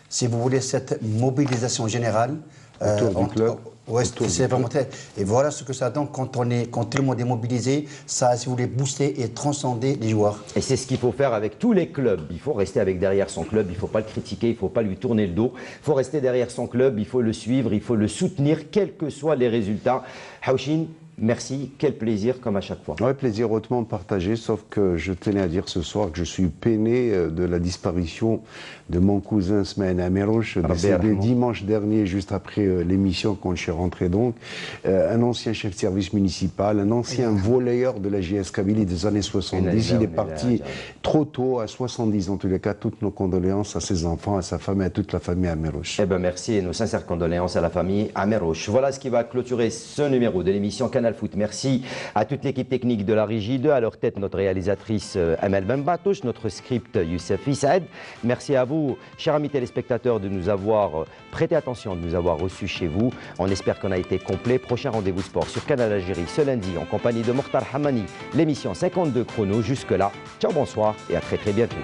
si vous voulez, cette mobilisation générale.
Autour du club.
Oui, c'est vraiment très... Et voilà ce que ça donne quand tout le monde est mobilisé. Ça, si vous voulez, booster et transcender les joueurs.
Et c'est ce qu'il faut faire avec tous les clubs. Il faut rester derrière son club, il ne faut pas le critiquer, il ne faut pas lui tourner le dos. Il faut rester derrière son club, il faut le suivre, il faut le soutenir, quels que soient les résultats. Haouchine, merci, quel plaisir comme à chaque fois.
Oui, plaisir hautement partagé, sauf que je tenais à dire ce soir que je suis peiné de la disparition de mon cousin Smaïn Amerouche, décédé dimanche dernier, juste après l'émission quand je suis rentré donc. Un ancien chef de service municipal, un ancien volleyeur de la JS Kabylie des années 70. Il est parti trop tôt, à 70 en tous les cas. Toutes nos condoléances à ses enfants, à sa femme et à toute la famille Amerouche.
Eh bien merci et nos sincères condoléances à la famille Amerouche. Voilà ce qui va clôturer ce numéro de l'émission Canal Canal Foot. Merci à toute l'équipe technique de la Régie 2, à leur tête notre réalisatrice Amel Benbatouche, notre script Youssef Issaed. Merci à vous, chers amis téléspectateurs, de nous avoir prêté attention, de nous avoir reçus chez vous. On espère qu'on a été complet. Prochain rendez-vous sport sur Canal Algérie ce lundi en compagnie de Mokhtar Hamani, l'émission 52 chrono. Jusque-là, ciao, bonsoir et à très bientôt.